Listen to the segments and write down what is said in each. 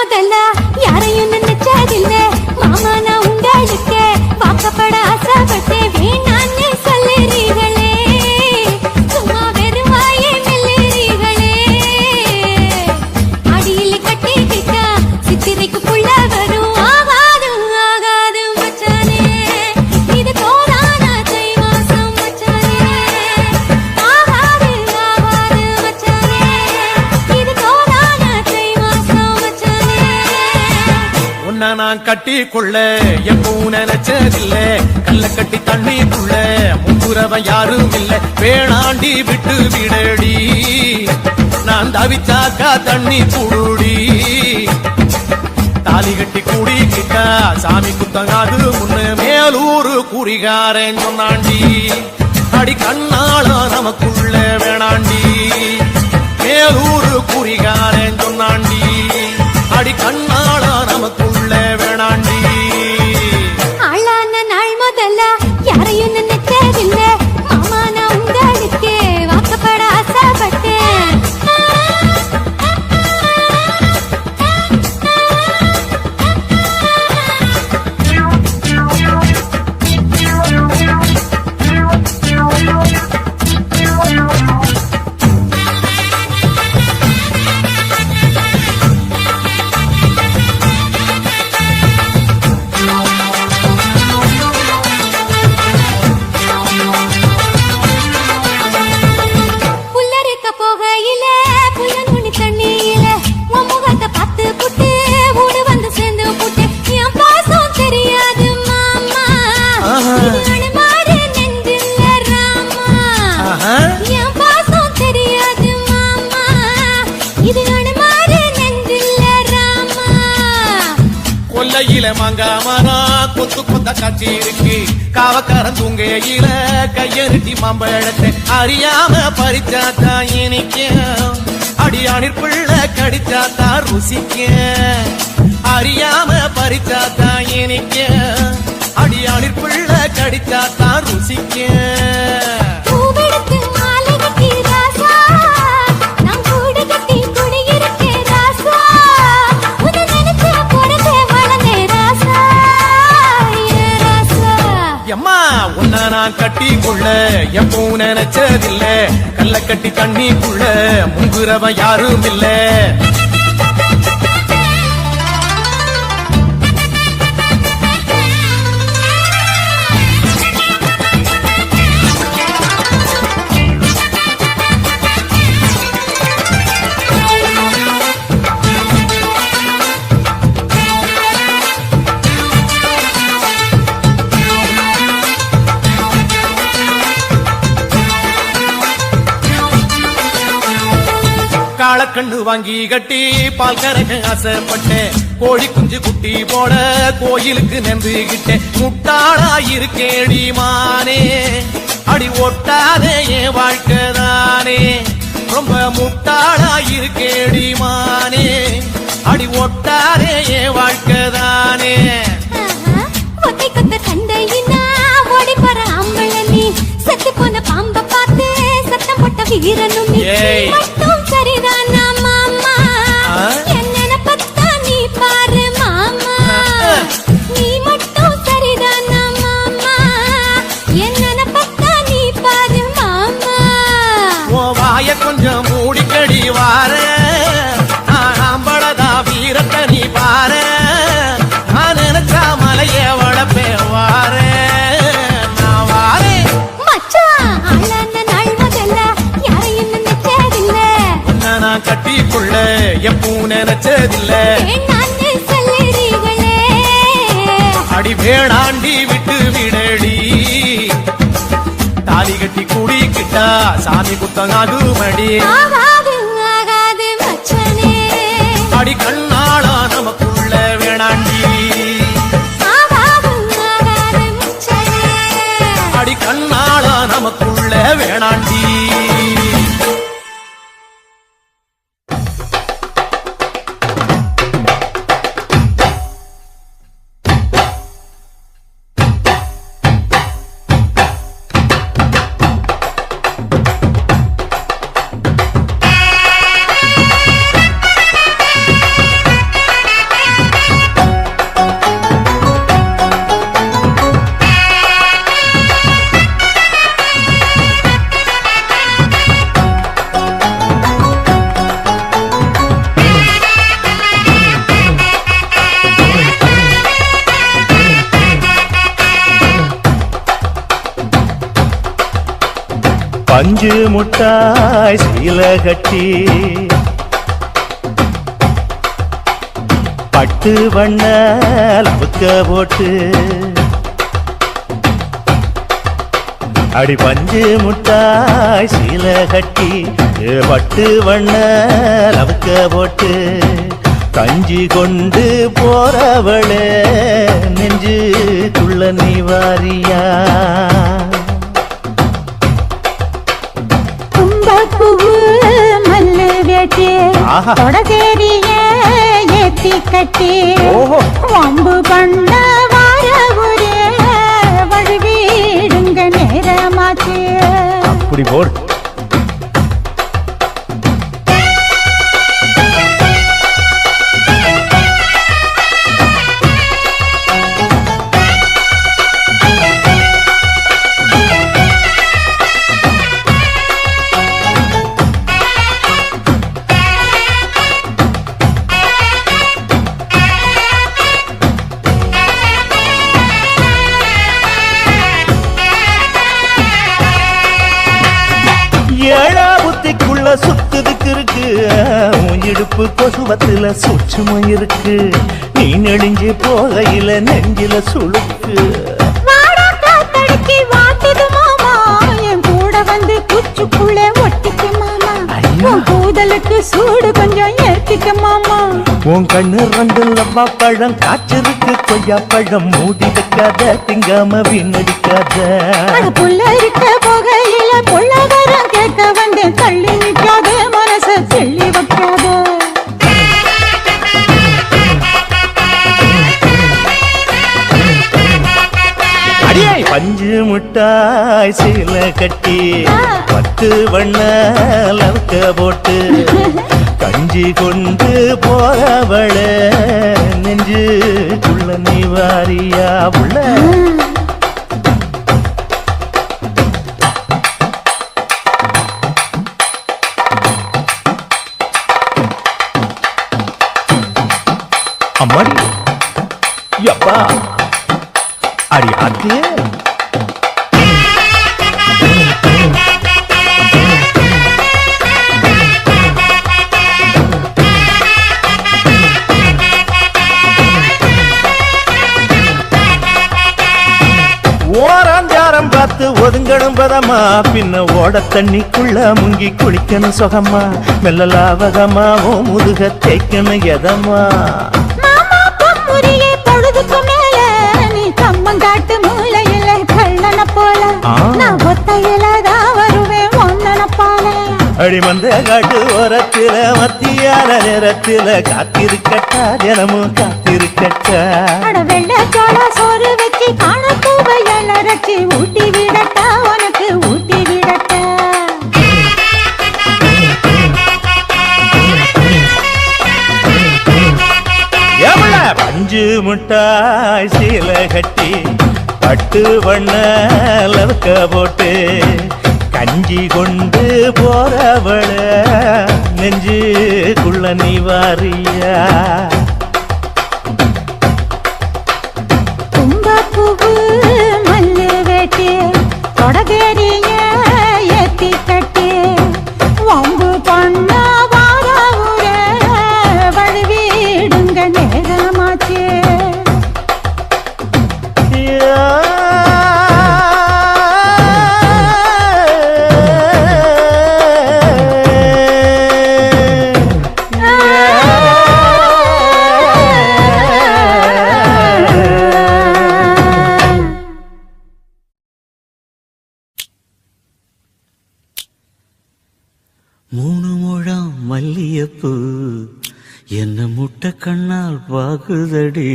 முதல்ல யாரையும் நினைச்சதில்ல மாமா நான் உங்களுக்கு வாக்கப்பட ஆசைப்பட்டேன் வேணான்னு சொல்லுறீங்களே சும்மா வெறும் வாயே மெல்லுறீங்களே அடியில் கட்டிக்கிட்டா சித்திரைக்கு புள்ள வரும் ஆகாது ஆகாது மச்சானே இது தோதான தை மாசம் மச்சானே ஆகாது ஆகாது மச்சானே இது தோதான தை மாசம் மச்சானே உன்னை நான் கட்டிக்கொள்ள எப்பவும் நினைச்சதில்ல கல்ல கட்டி தண்ணிக்குள்ள முங்குறவன் யாரும் இல்ல வேணாண்டி விட்டு விடடி நான் தவிச்சாக்கா தண்ணி குடுடி தாலி கட்டி கூடிக்கிட்டா சாமி குத்தங்காது முன்னு மேலூரு குறிகாரன் சொன்னாண்டி அடி கண்ணாள நமக்குள்ள வேணாண்டி மேலூரு குறிகாரன் சொன்னாண்டி அடி கண்ணாள நமக்குள்ள வேணாண்டி ஆளான நாள் முதல்ல யாரையும் நினைச்சதில்ல மாமா நான் உங்களுக்கு வாக்கப்பட ஆசைப்பட்டேன் புல்லறுக்க போகையில புல்லநுனி தண்ணியில உன் முகத்தை பார்த்து புட்டு ஊடு வந்து சேர்ந்து புட்டு என் பாசம் தெரியாது மாமா இது அனுமாரு நெஞ்சில்ல ராமா என் பாசம் தெரியாது மாமா இது அனுமாரு நெஞ்சில்ல ராமா கொல்லையில மாங்காமரா கொத்து கொத்த காட்சி இருக்கு காவக்காரன் தூங்கையில கையெழுத்தி மாம்பழத்தை அறியாம பறிச்சாத்தா இனிக்க அடியானிற் பிள்ளை கடிச்சாத்தா ருசிக்க அறியாம பறிச்சாத்தா இனிக்க அடியானிற் பிள்ளை கடிச்சாத்தா ருசிக்க பூவெடுத்து மாலை கட்டி ராசா நான் கூடு கட்டி குடியிருக்கேன் ராசா உன்னை நினைச்சு பிறந்தே வளர்ந்தேன் ராசா ஏ ராசா எம்மா உன்னை நான் கட்டிக்கொள்ள எப்பவும் நினைச்சதில்ல கல்ல கட்டி தண்ணிக்குள்ள முங்குறவன் யாரும் இல்ல காளக்கண்ணு வாங்கி கட்டி பால் கறக்க ஆசைப்பட்டேன் கோழி குஞ்சு குட்டி போட கோயிலுக்கு நெந்துகிட்டேன் முட்டாளா இருக்கேடி மானே அடி ஒட்டாதே என் வாழ்க்கைதானே ரொம்ப முட்டாளா இருக்கேடி மானே அடி ஒட்டாதே என் வாழ்க்கைதானே ஒத்தை கொத்த சண்டையினா ஓடி போற ஆம்பள நீ செத்து போன பாம்ப பார்த்து சத்தம் போட்ட வீரனும் நீ ஏய். மட்டும் சரிதானா மாமா என்ன பத்தா நீ பாரு மாமா நீ மட்டும் சரிதானா மாமா என்ன பத்தா நீ பாரு மாமா உன் வாய கொஞ்சம் மூடிக்கடி வார ஆம்பளதா வீரத்தை நீ பாரு நான் நினைச்சா மலைய வளப்பே வார நான் வாரேன் மச்சான் ஆளான நாள் முதல்ல யாரையும் நினைச்சதில்ல உன்னை நான் கட்டிக்கொள்ள எப்பவும் நினைச்சதில்ல வேணான்னு சொல்லுறீங்களே அடி வேணாண்டி விட்டு விடடி தாலி கட்டி கூடிக்கிட்டா சாமி குத்தங்காது மடி ஆகாது ஆகாது மச்சானே அடி கண்ணாளா நமக்குள்ள வேணாண்டி ஆகாது ஆகாது மச்சானே அடி கண்ணாளா நமக்குள்ள வேணாண்டி பஞ்சு முட்டாய் சீல கட்டி பட்டு வண்ண லவுக்க போட்டு அடி பஞ்சு முட்டாய் சீல கட்டி பட்டு வண்ண லவுக்க போட்டு கஞ்சி கொண்டு போறவளே நெஞ்சுக்குள்ள நீ வாரியா கும்பப்பூவு மல்லு வேட்டி தொடதேரிய ஏத்தி கட்டி வம்பு பண்ண வார ஒரே வழுவிடுங்க நேரமாச்சு அப்படி போடு ஏழா புத்திக்குள்ள சுத்துதுக்கு இருக்கு உன் இடுப்பு கொசுவத்துல சூட்சமும் இருக்கு நீ நெடுஞ்சு போகையில நெஞ்சில சுளுக்கு வாடா காத்தடிச்சு வாட்டுது மாமா என் கூட வந்து குச்சுக்குள்ள ஒட்டிக்கு மாமா உன் கூதலுக்கு சூடு கொஞ்சம் ஏத்திக்க மாமா உன் கண்ணு ரெண்டு லவ்வா பழம் காய்ச்சலுக்கு கொய்யா பழம் மூடி வைக்காத திங்காம வீணடிக்காத புள்ள இருக்க போகையில பொள்ளவரம் கேட்க வந்து தள்ளி நிற்காத மனச செள்ளி வைக்காத அடியே பஞ்சு முட்டாய் சீல கட்டி பத்து வண்ண லவுக்க போட்டு கஞ்சி கொண்டு போறவள நெஞ்சுக்குள்ள நீ வாரியா உள்ள அம்மாடி யப்பா அடி ஆத்தியே ஓராஞ்சாரம் பார்த்து ஒதுங்கணும் பதமா பின்ன ஓட தண்ணிக்குள்ள முங்கி குளிக்கணும் சுகமா மெல்லலாவகமா ஓ முதுக தேய்க்கணும் எதமா மாமா பொம்முறியே பொழுதுக்கு மேல நீ கம்மங்காட்டு மூலையில கள்ளன போல நான் ஒத்தையில தான் வருவேன் ஒன்னன போல அடிமந்த காட்டு ஓரத்தில மத்தியான நேரத்தில காத்திருக்கட்டா தினமும் காத்திருக்கட்டா அட வெள்ள சோள சோறு வச்சு காண பூவையல ரச்சி ஊட்டி விடட்டா உனக்கு ஊட்டி விடட்டா எவ்வள பஞ்சு முட்டாய் சீல கட்டி பட்டு வண்ண லவுக்க போட்டு கஞ்சி கொண்டு போறவள நெஞ்சுக்குள்ள நீ வாரியா கும்பப்பூவு மல்லு வேட்டி தொடதேரிய ஏத்தி கட்டி வம்பு பண்ண வார ஊரே வழுவிடுங்க நேரமாச்சு மூணு முழம் மல்லியப்பூ என்ன முட்டை கண்ணால் பாகுதடி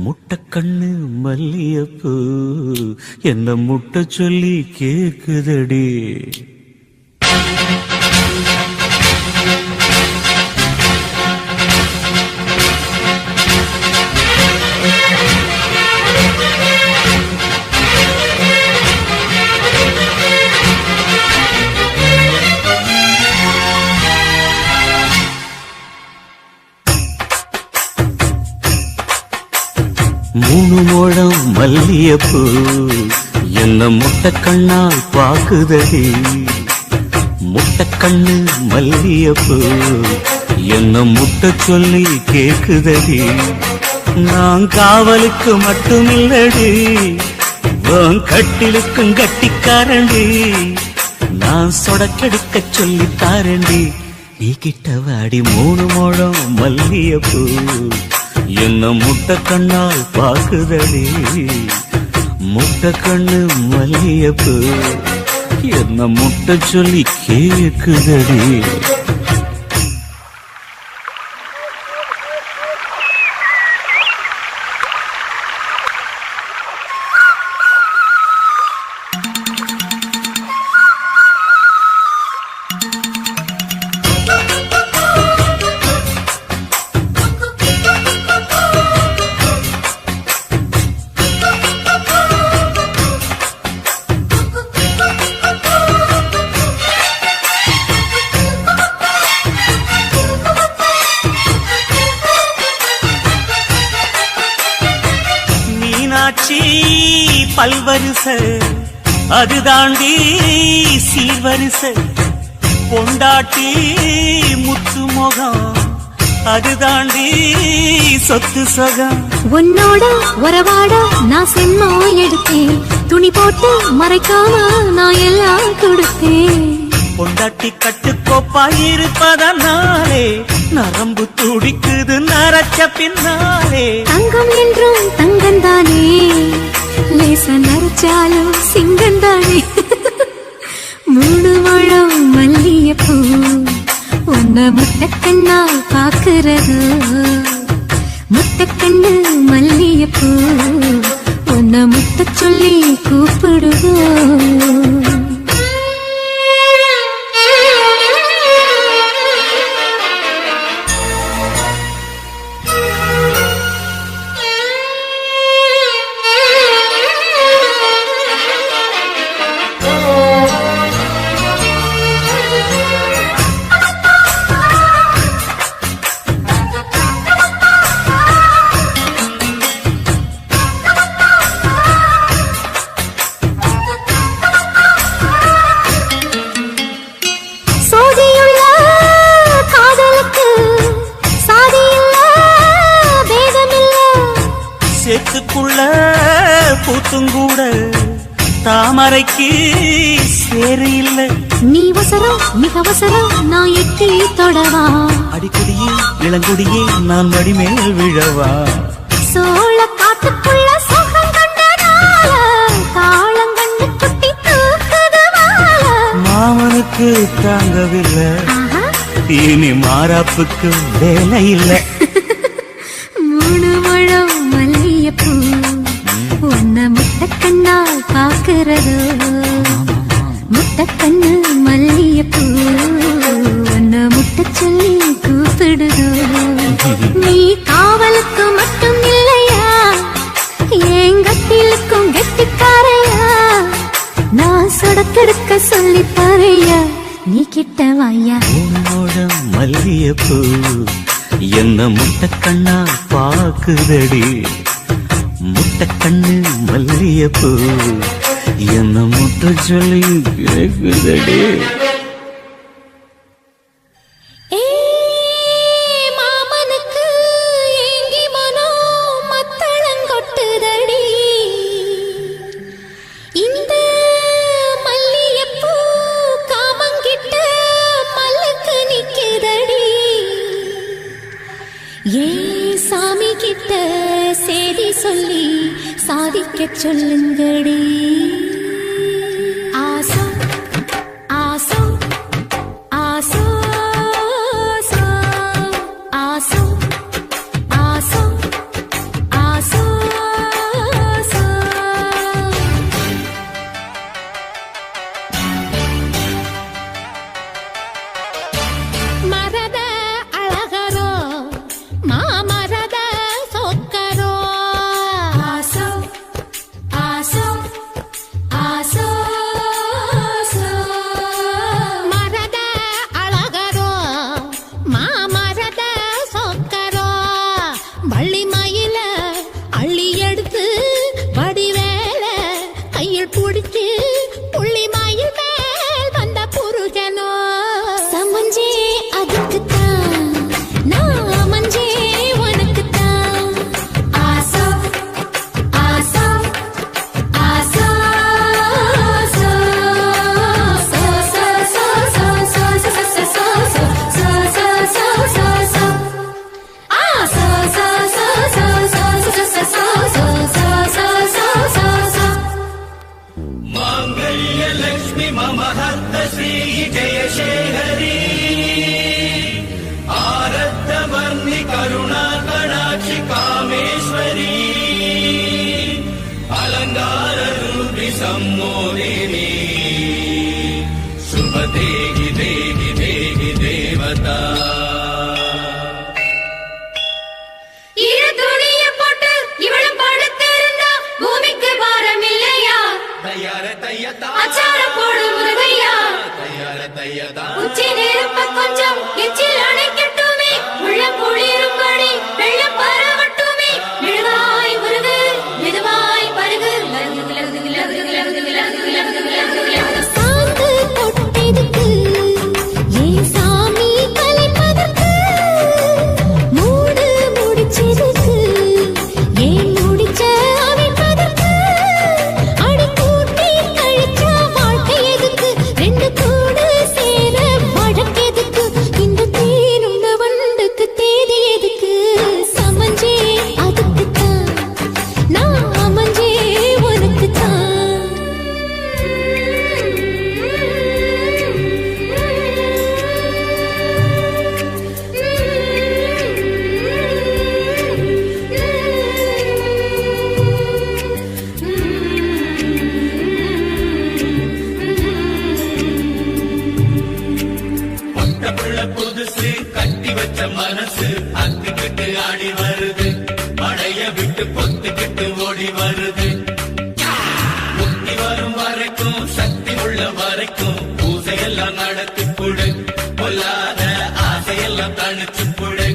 முட்டை கண்ணு மல்லியப்பூ என்ன முட்டை சொல்லி கேக்குதடி மூணு முழம் மல்லியப்பூ என்ன முட்டை கண்ணால் பாக்குதடி முட்டை கண்ணு மல்லியப்பூ என்ன முட்டை சொல்லி கேக்குதடி நான் காவலுக்கு மட்டுமில்லடி உன் கட்டிலுக்கும் கட்டிக்காரண்டி நான் சொடக்கெடுக்க சொல்லி தாரண்டி நீ கிட்ட வாடி 3 முழம் மல்லியப்பூ என்ன முட்டை கண்ணால் பாக்குதடி முட்டை கண்ணு மல்லியப்பூ என்ன முட்டை சொல்லி கேக்குதடி மீனாட்சி பல்வரிச அது தாண்டி சீர்வரிச பொண்டாட்டி முத்து முகம் அது தாண்டி சொத்து சொகம் உன்னோட உறவாட நான் செம்மா எடுத்தேன் துணி போட்டு மறைக்காம நான் எல்லாம் கொடுத்தேன் பொண்டாட்டி கட்டுக்கோப்பாயிருப்பதனாலே நரம்பு துடிக்குது நரச்ச பின்னாலே தங்கம் என்றும் தங்கந்தானே லேச நரைச்சாலும் சிங்கந்தானே 3 முழம் மல்லியப்பூ உன்ன முட்டைக்கண்ணால் பாக்குறது முட்டைக்கண்ணு மல்லியப்பூ உன்ன முட்டை சொல்லி கூப்பிடுவோம் சேத்துக்குள்ள பூத்துங்கூட தாமரைக்கு சேரு இல்ல நீ வசரம் மிக வசரம் நான் எட்டி தொடவா அடிக்கடியே இளங்குடியே நான் மடிமேல் விழவா சோழ காட்டுக்குள்ள சுகம் கண்டனால காளங்கண்ணு குட்டி தூக்குதுவால மாமனுக்கு தாங்கவில்லை இனி மாறாப்புக்கு வேலை இல்லை 3 முழம் மல்லியப்பூ உன்ன முட்டைக்கண்ணால் பாக்குறது முட்டைக்கண்ணு மல்லியப்பூ உன்ன முட்டை சொல்லி கூப்பிடுதோ நீ காவலுக்கு மட்டும் இல்லையா என் கட்டிலுக்கும் கெட்டிக்காரையா நான் சொடக்கெடுக்க சொல்லி தரையா நீ கிட்ட வாயா மல்லியப்பூ என்ன முட்டைக்கண்ணா பாக்குதடி முட்டைக்கண்ணு மல்லியப்பூ என்ன முட்டை சொல்லி கேக்குதடி மாமனுக்கு ஏங்கி மனோ மத்தளங்கொட்டுதடி இந்த மல்லியப்பூ காமங்கிட்ட மல்லுக்கு நிக்குதடி ஏ சாமி கிட்ட சேதி சொல்லி சாதிக்க சொல்லுங்கடி ஆசோ ஆசோ ஆசோ ஆசோ ஆசோ ஆசோ ஆசோ மரத அழகரோ மாமரத சொக்கரோ ஆசோ ஆசோ புள்ளிமாயில் மேல் வந்த புருஷனோ சமஞ்சே அதுக்குத்தான் நான் மஞ்சே உனக்குத்தான் ஆசா ஆசா ஆசா மாங்கல்யலக்ஷ்மி மமஹர்த்த ஸ்ரீ ஜெயசேகரி ஆரத்தவர்ணி கருணா கடாட்சி காமேஸ்வரி அலங்கார ரூபி சம்மோதினி சுப தேகி தேகி தேகி தேவதா அச்சார போடு முருகையா தையார தையதா உச்சி நெருப்ப கொஞ்சம் எச்சில் அணைக்கட்டுமே உள்ள புளிரும்படி வெள்ளம் பரவட்டுமே மெழுகாய் முருகு மெதுவாய் பருகு சாந்து தொட்டெடுக்கு ஏன் சாமி கலைப்பதற்கு மூடு முடிச்சதுக்கு ஏன் முடிச்ச அமைப்பதற்கு அடி கூட்டி கழிச்சா வாழ்க்கை எதுக்கு ரெண்டு கூடு சேர வழக்கெதுக்கு இந்த தேனுண்ட வண்டுக்கு தேதி எதுக்கு சமஞ்சே அதுக்குத்தான் நான் அமைஞ்சே உனக்குத்தான் புள்ள புதுசு கட்டி வச்ச மனசு அத்துக்கிட்டு ஆடி வருது படைய விட்டு பொத்துக்கிட்டு ஓடி வருது முக்தி வரும் வரைக்கும் சக்தி உள்ள வரைக்கும் பூசையெல்லாம் நடத்தி கொடு பொல்லாத ஆசையெல்லாம் தணிச்சு கொடு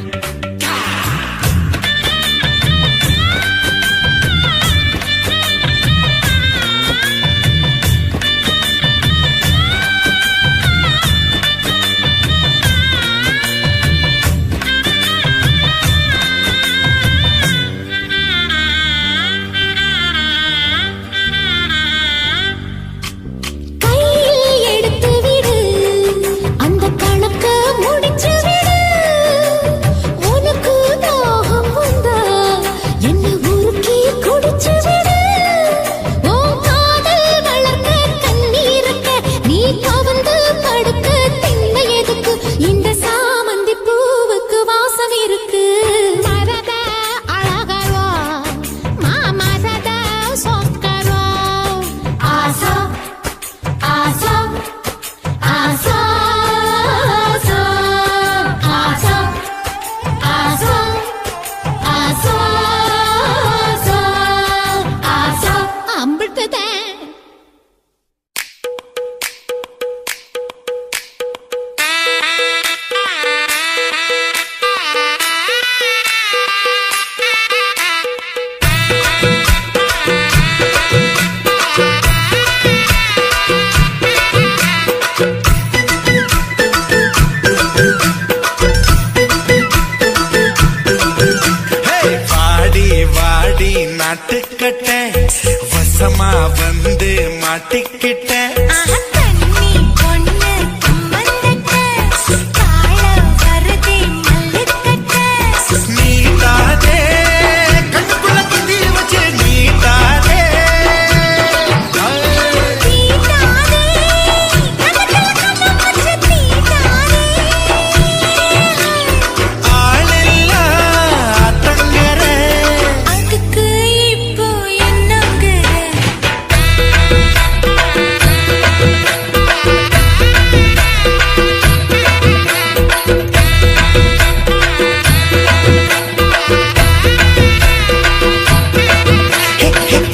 கையில் எடுத்து விடு அந்த கணக்க முடிச்சு விடு உனக்கு தாகம் வந்தா என்ன உருக்கி குடிச்சு விடு உன் காதல் வளர்க்க கண்ணீருக்க நீ கவர்ந்து படுக்க திண்ணை எதுக்கு இந்த சாமந்தி பூவுக்கு வாசம் இருக்கு மரத அழகரோ மாமரத சொக்கரோ ஆசா ஆசா ஆசா ஆசா ஆசா ஆசா ஆசா அம்பிட்டுதே வாடி வாடி நாட்டுக்கட்ட வசமா வந்து மாட்டிக்கிட்ட தண்ணி பொண்ணு கம்மந்தட்ட காள வருதே மல்லுக்கட்ட நீதானே கண்ணுக்குள்ள கிண்டி வச்சு நீதானே தீட்டாதே கணக்கல கண்ண வச்சு தீட்டாதே ஆளில்லா தங்கர அதுக்கு இப்போ என்னங்க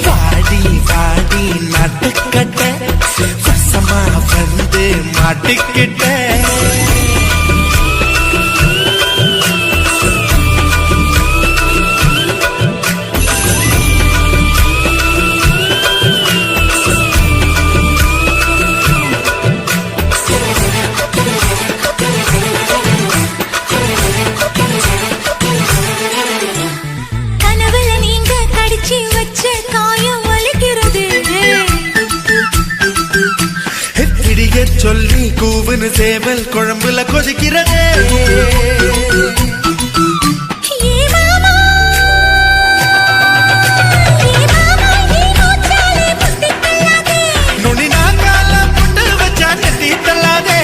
வாடி வாடி நாட்டுக்கட்ட வசமா வந்து மாட்டிக்கிட்ட சொல்லி கூவுன்னு சேவல் குழம்புல கொதிக்கிறதே நுனி நாங்கால புட்டு வச்சா நெத்தி தள்ளாதே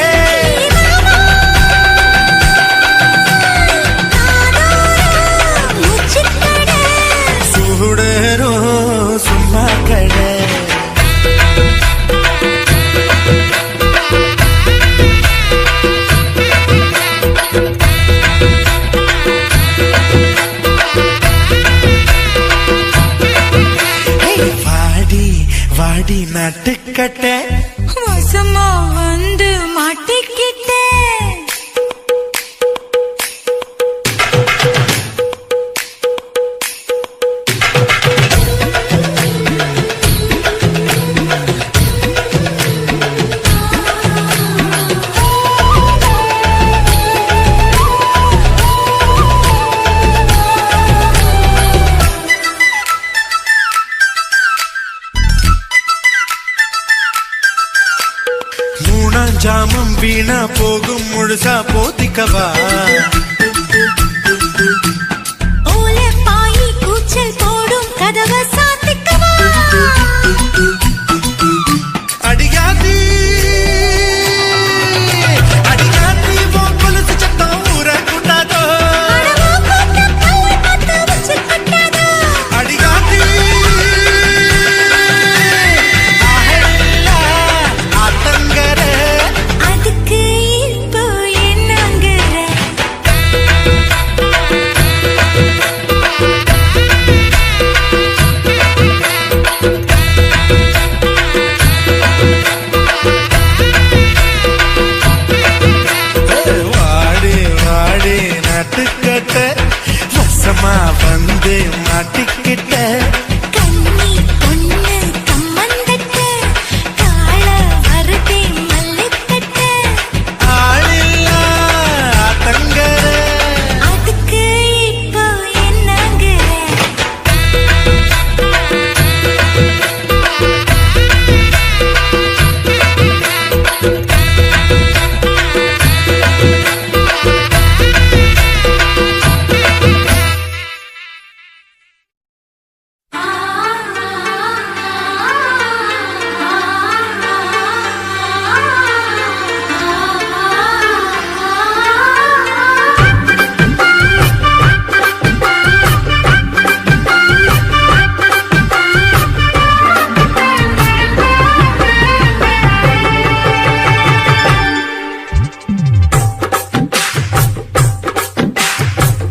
சுடரோ சும்மா கடை வாடி நட்டுக்கட்ட வசமா வந்து மாட்டிக்கிட்டே ஜாமம் வீணா போகும் முழுசா போத்திக்கவா ஓலை பாயி கூச்சல் போடும் கதவை சாத்திக்கவா அடியாதி அடியாதி உன் கொலுசு சத்தம் ஊர கூட்டாதோ அடியாதி ஆத்தங்கர அதுக்கு இப்போ என்னங்கிற வாடி வாடி நட்டுக்கட்ட வசமா வந்து மாட்டிக்கிட்ட கண்ணி பொண்ணு கம்மந்தட்டு காள வருதே மல்லிக்கட்டு ஆளில்லா ஆத்தங்கர அதுக்கு இப்போ என்னங்கிற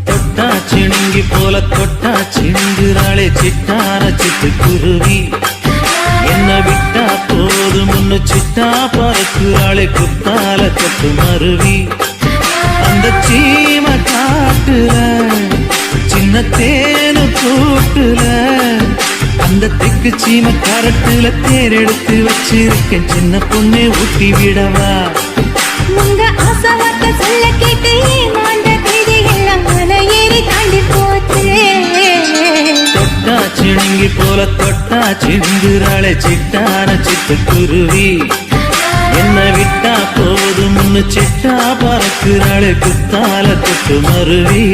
தொட்டா சிணுங்கி போல தொட்டா சிணுங்குறாளே சிட்டான சிட்டுக்குருவி என்ன விட்டா போதும் முன்னு சிட்டா பறக்குறாளே குத்தால கொத்து மருவி அந்த சீம காட்டுல சின்ன தேனு கூட்டுல அந்த தெக்கு சீம கரட்டுல தேர் எடுத்து வச்சிருக்கேன் சின்ன பொண்ணு ஊட்டி விடவா உங்க ஆசை வார்த்தை சொல்ல கேட்டு ஏமாந்த தேதி எல்லாம் மலை ஏறி தாண்டி போச்சு தொட்டா சிணுங்கி போல தொட்டா சிந்துறாளே சிட்டான சிட்டுக்குருவி என்ன விட்டா போதும் முன்னு சிட்டா பறக்குறாளே குத்தால கொத்து மருவி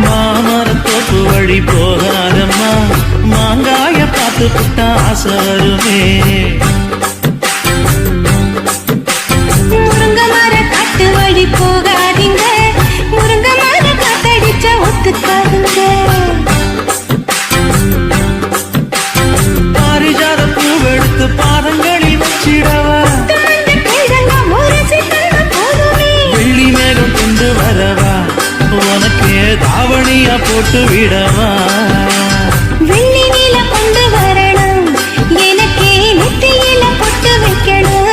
மாமரத்தோப்பு வழி போகாதம்மா மாங்காய பார்த்து புட்டா ஆசை வருமே முருங்க மர காட்டு வழி போகாதீங்க முருங்க மர காத்தடிச்ச ஒத்துக்காதுங்க பாரிஜாத பூவெடுத்து பாதங்களில் வச்சிடவா வெள்ளி மேகம் கொண்டு வரவா உனக்கு போட்டு விடவா வெள்ளி நீல கொண்டு வரணும் எனக்கே நெத்தியில பொட்டு வைக்கணும்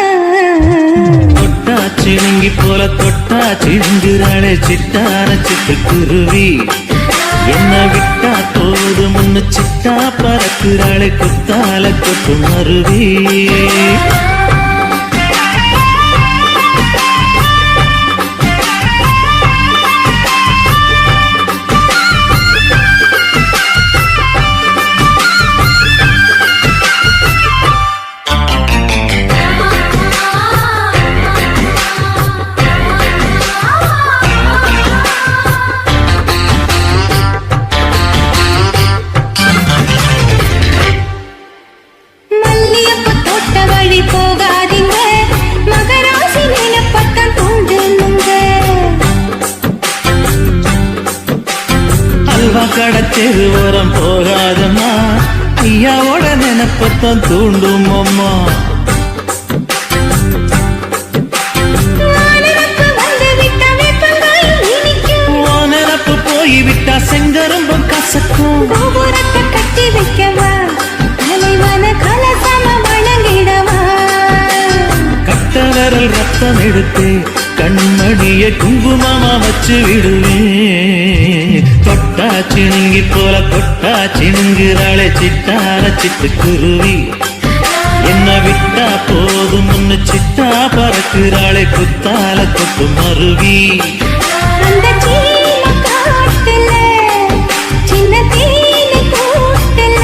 தொட்டா சிணுங்கி போல தொட்டா சிந்துறாளே சிட்டான சிட்டுக்குருவி என்ன விட்டா போது முன்னு சிட்டா பறக்குறாளே குத்தால கொட்டு மருவி மல்லியப்ப தோட்ட வழி போகாதீங்க மகராசி நிலப்பட்டம் தூண்டுங்க அல்வா கடத்தெரு ஓரம் போகாதம்மா ஐயாவோட நினைப்பத்தான் தூண்டும் அம்மா வானரப்பு வந்து விட்ட வேப்பங்காய் இனிக்கும் நினப்பு போய்விட்டா செங்கரும்பும் கசக்கும் கோபுரத்தை கட்டி வைக்கவா தலைவன கலசம வணங்கிடவா கட்ட விரல் ரத்தம் எடுத்து கண்மணிய குங்குமமா வச்சு விடுவேன் தொட்டா சிணுங்கி போல தொட்டா சிணுங்குறாளே சிட்டான சிட்டுக்குருவி என்ன விட்டா போதும் முன்னு சிட்டா பறக்குறாளே குத்தால கொட்டு மருவி அந்த சீன காட்டுல சின்ன தேனி கூட்டுல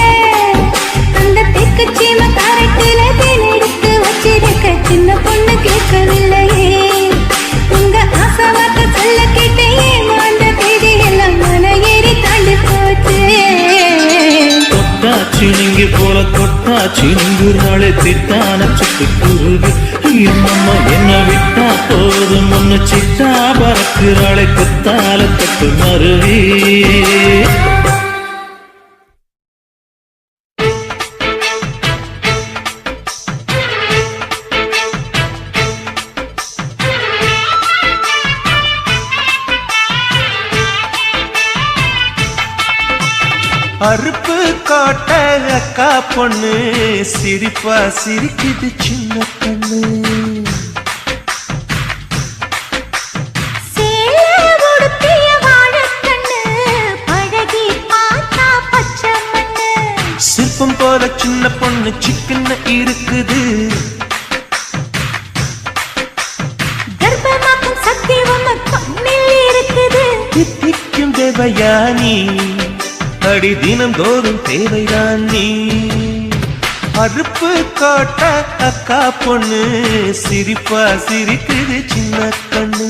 அந்த தெக்கு சீம காரட்டுல தேன் எடுத்து வச்சிருக்க சின்ன பொண்ணு கேட்கவில்லையே உங்க ஆசவாத்த சொல்ல கேட்டேயே அந்த தேதி எல்லாம் மன ஏறி தாண்டி போச்சு தொட்டா சிணுங்கி போல தொட்டா சிணுங்குறாளே திட்டான சிட்டுக்குருவி என்னம்மா என்ன விட்டா போதும் முன்னு சிட்டா பறக்குறாளே குத்தால கொட்டு மருவி அறுப்பு காட்ட அக்கா பொண்ணு சிரிப்பா சிரிக்குது சின்ன கண்ணு சேலை உடுத்திய வாழைக்கண்ணு பழகி பார்த்தா பச்சை மண்ணு சிற்பம் போல சின்ன பொண்ணு சிக்கன இருக்குது கர்ப்பமாக்கும் சக்தி உம்ம கண்ணில் இருக்குது தித்திக்கும் தேவயானி அடி தினம் தோறும் தேவைதான் நீ அறுப்பு காட்ட அக்கா பொண்ணு சிரிப்பா சிரிக்குது சின்ன கண்ணு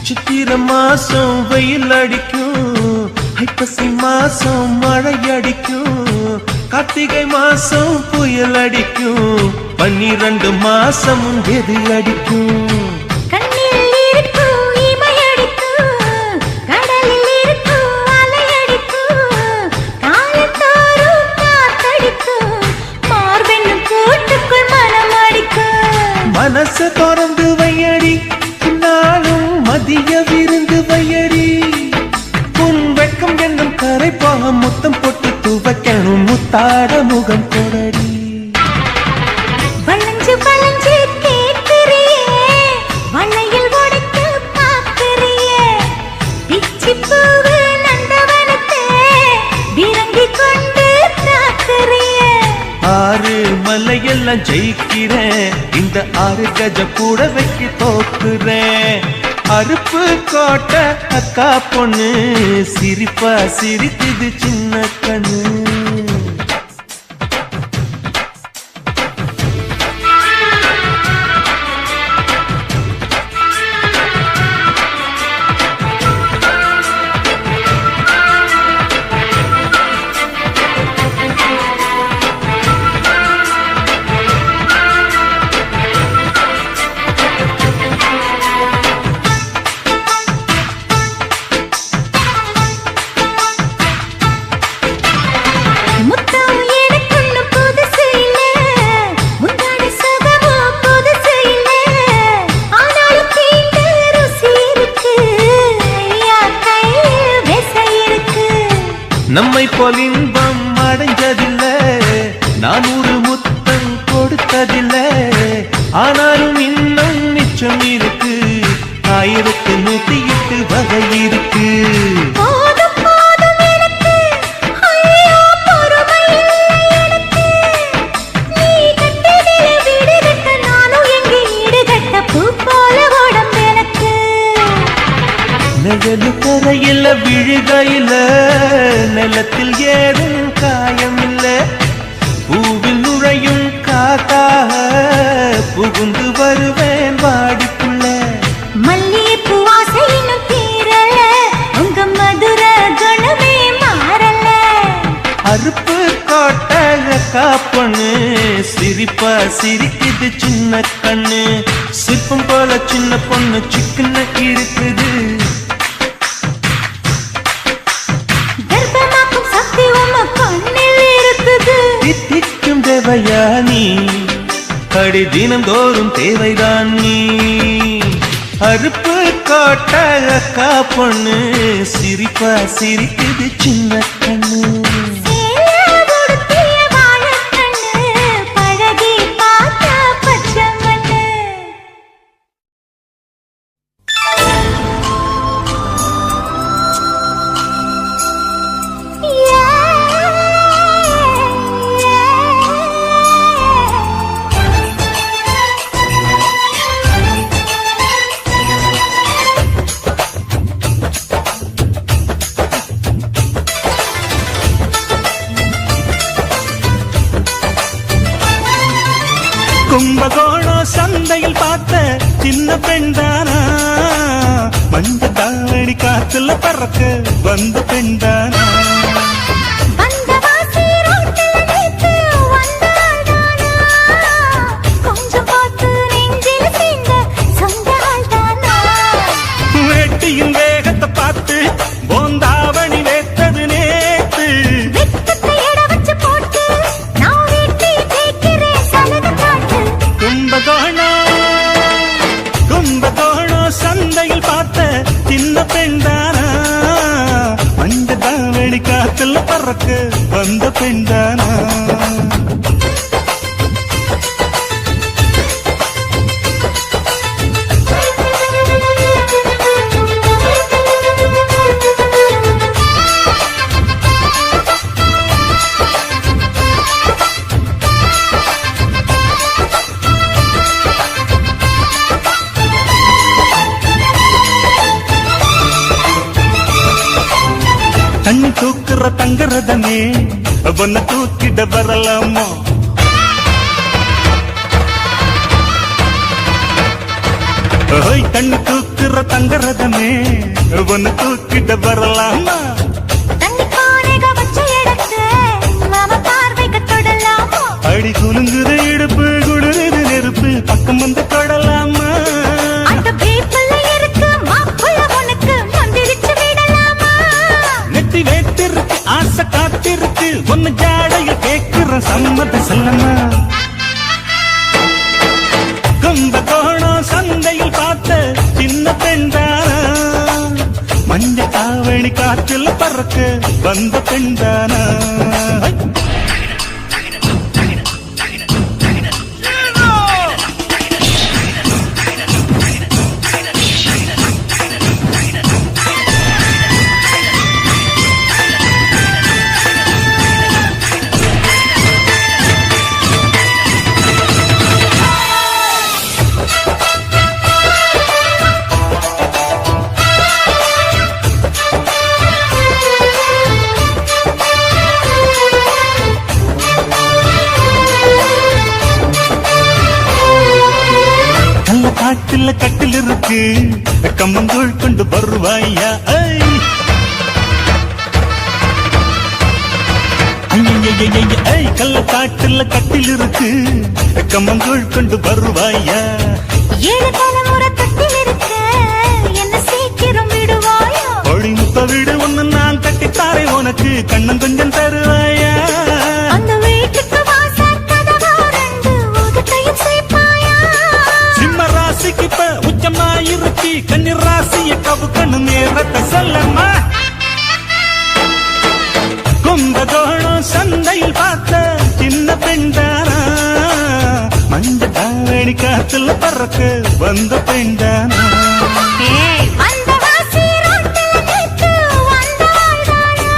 சித்திர மாசம் வெயில் அடிக்கும் ஐப்பசி மாசம் மழை அடிக்கும் கார்த்திகை மாசம் புயல் அடிக்கும் 12 மாசமும் எது அடிக்கும் கண்ணில் இருக்கும் இமை அடிக்கும் கடலில் இருக்கும் அலை அடிக்கும் காலத்தோறும் காத்தடிக்கும் மார்பெண்ணும் கூட்டுக்குள் மனம் அடிக்கும் மனச திறந்து வையடி நாளும் மதிய விருந்து வையடி உன் வெட்கம் என்னும் கரைப்பாக முத்தம் போட்டு துவைக்கணும் முத்தாட முகம் கொடடி வளைஞ்சு வளைஞ்சு கேட்கிறியே வளையல் உடைக்க பார்க்கிறியே பிச்சி பூவு நந்தவனத்தை விரங்கி கொண்டு தாக்குறியே ஆறு மலையெல்லாம் ஜெயிக்கிறேன் இந்த 6 கஜ கூட வைக்க தோக்குறேன் அறுப்பு காட்ட அக்கா பொண்ணு சிரிப்பா சிரிக்குது சின்ன கண்ணு நம்மை போல் இன்பம் அடைஞ்சதில்லை, நான் ஒரு முத்தம் கொடுத்ததில்லை. ஆனாலும் இன்னும் மிச்சம் இருக்கு, 1108 வகை இருக்கு. போதும் போதும் எனக்கு, ஐயோ பொறுமை இல்லை எனக்கு. நீ கட்டிலே வீடு கட்ட, நானும் எங்கே ஈடு கட்ட, பூ போல உடம்பு எனக்கு. நிழலு கரையில விழுகையில, நிலத்தில் ஏதும் காயம் இல்ல. பூவில் நுழையும் காத்தாக புகுந்து வருவேன் வாடிக்குள்ள. மல்லிகைப்பூ வாசை இன்னும் தீரல, உங்க மதுர குணமே மாறல. அறுப்பு கோட்டை காப்பண்ணு, சிரிப்பா சிரிக்குது சின்ன கண்ணு. சிற்பம் போல சின்ன பொண்ணு சிக்கன இருக்குது. கர்ப்பமாக்கும் சக்தி உம கண்ணில் இருக்குது. தித்திக்கும் தேவையா நீ, அடி தினந்தோறும் தேவைதான் நீ. அறுப்பு கோட்டை காப்பண்ணு, சிரிப்பா சிரிக்குது சின்ன கண்ணு. சேல உடுத்திய வாழைக்கண்ணு, பழகி பார்த்தா பச்சை மண்ணு. கும்பகோணம் சந்தையில் பார்த்த சின்ன பெண்தானா, மஞ்ச தாவணி காத்துல பறக்க வந்த பெண்தானா. வந்தவாசி ரோட்டில நேத்து வந்தாள்தானா, கொஞ்சம் பார்த்து நெஞ்சில சேர்ந்த சொந்த ஆள்தானா. வேட்டியின் வேகத்தை பார்த்து போந்தாவணி வேத்தது நேத்து. வெக்கத்தை எட வச்சு போட்டு நான் வீட்டை கேட்கிறேன் சலது காட்டு. கும்பகோணம் சந்தையில் பார்த்த சின்ன பெண்தானா, மஞ்ச தாவணி காத்துல பறக்க வந்த பெண்தானா. தண்ணி தூக்குற தங்கரதமே, ஒன்ன தூக்கிட வரலாமா. தண்ணி தூக்குற தங்கரதமே, ஒன்ன தூக்கிட வரலாமா. தண்ணி பானைக வச்ச இடத்தை மாமா பார்வைக்கு தொடலாமா. அடி குலுங்குது இடுப்பு, குடுது நெருப்பு, பக்கம் வந்து தொடலாமா. அந்த வேப்பிள்ள இருக்கு மாப்பிள்ள உனக்கு மந்திரிச்சு விடலாமா. நெத்தி வேத்திருக்கு ஆசை காத்திருக்கு, ஒன்னு ஜாடையில் கேட்கிற சம்மத செல்லமா. கும்பகோணம் சந்தையில் பார்த்த சின்ன பெண்தானா, மஞ்ச தாவணி காற்றில் பறக்க வந்த பெண்தானா. காட்டுல கட்டில் இருக்கு, கம்மங்கூழ் கொண்டு வருவாயா. கள்ள காட்டுல கட்டில் இருக்கு, கம்மங்கூழ் கொண்டு வருவாயா. 7 தலைமுறை கட்டில் இருக்க, என்ன சீக்கிரம் விடுவாயா. ஒளிமுத்த வீடு ஒண்ணு நான் கட்டித்தாரே உனக்கு, கண்ணன் கொஞ்சம் தருவாயா. அந்த வீட்டுக்கு வாசல் கதவா 2 உதட்டையும் சேர்ப்பாயா. சிம்ம ராசிக்கு இப்ப உச்சமா இருக்கு, கன்னி ராசிய கவு கண்ணு நேரத்தை சொல்லம்மா. மணி காத்துல பறக்க வந்த பெண்டானா ஏய் அந்த வாசிரோட்டில நேத்து வந்தாள்தானா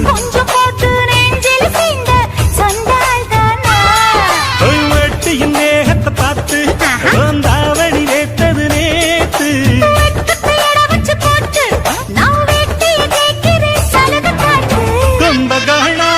கொஞ்சம் போட்டு நெஞ்சில் சீண்ட சொன்னாள்தானா வெட்டியின் தேகத்தை பார்த்து தாவணி நேத்தது நேத்து வெட்டுக்கையட வச்சு போட்டு நான் வெட்டிய கேட்கிறேன் சலக காட்டு கும்பகாணா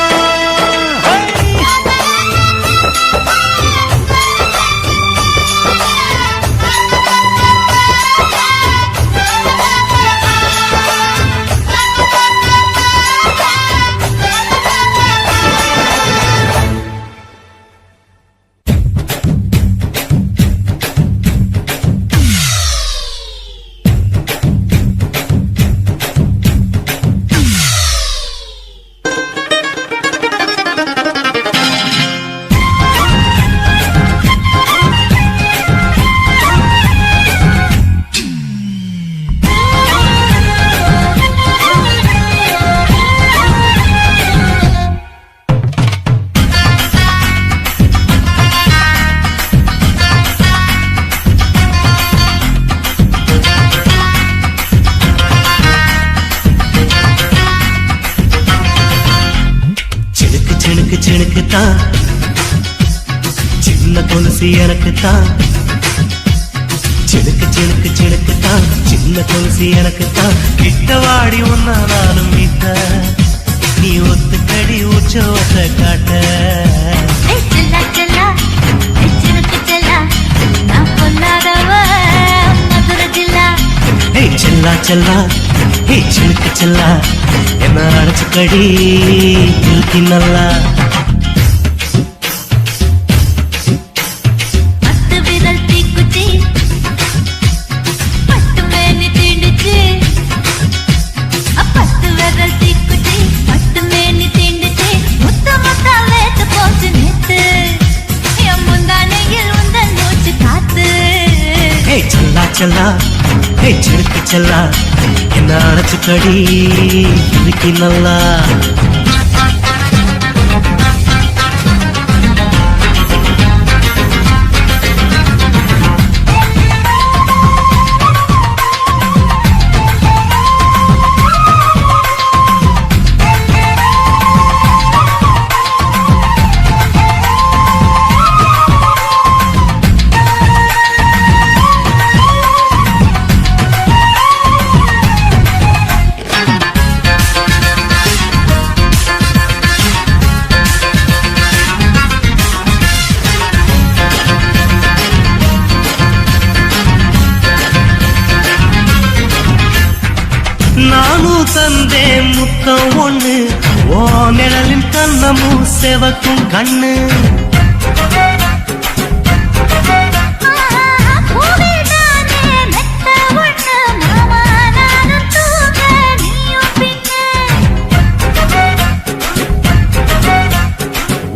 சினுக்கு தான் சின்ன கொலுசு எனக்கு தான் சினுக்கு தான் சின்ன கொலுசு எனக்கு தான் கிட்ட வாடி ஒன்னா நானும் மீட்ட நீ ஒத்துக்கடி உச்சவத்தை காட்ட ஏய் செல்லா செல்லா ஏய் சினுக்கு செல்லா நான் பொல்லாதவ மதுரை ஜில்லா ஏய் செல்லா செல்லா ஏய் சினுக்கு செல்லா என்ன அடைச்சுக்கடி இருக்கு நல்லா பத்து விரல் தீக்குச்சி பட்டு மேனி தீண்டுச்சு பத்து விரல் தீக்குச்சி பட்டு மேனி தீண்டுச்சு முத்த முத்த வேத்து போச்சு நேத்து என் முந்தானையில் உந்தன் மூச்சு காத்து ஏய் செல்லா செல்லா ஏய் சினுக்கு செல்லா என்ன அடைச்சுக்கடி இருக்கு நல்லா நானும் தந்தேன் முத்தம் ஒண்ணு ஓ நிழலின் கண்ணமும் செவக்கும் கண்ணு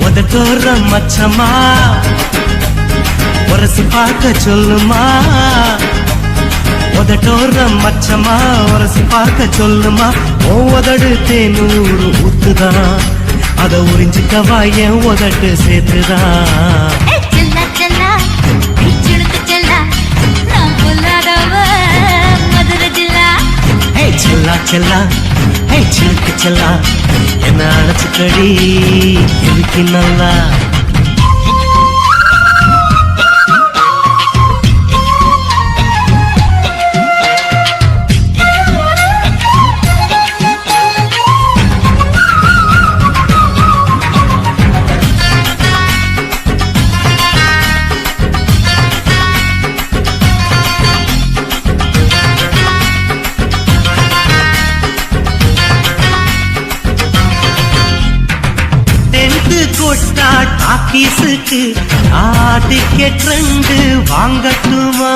உதட்டோர மச்சமா உரசி பார்க்க சொல்லுமா உதட்டோர மச்சமா உரசி பார்க்க சொல்லுமா உதடு தேனூறு ஊத்துதான் அத உறிஞ்சிக்கவா என் உதட்டு சேர்த்துதான் செல்லா செல்லா சிலுக்கு செல்லா என்ன அழைச்சுக்கடி இருக்கு நல்லா டாக்கீஸுக்கு டிக்கெட் 2 வாங்கட்டுமா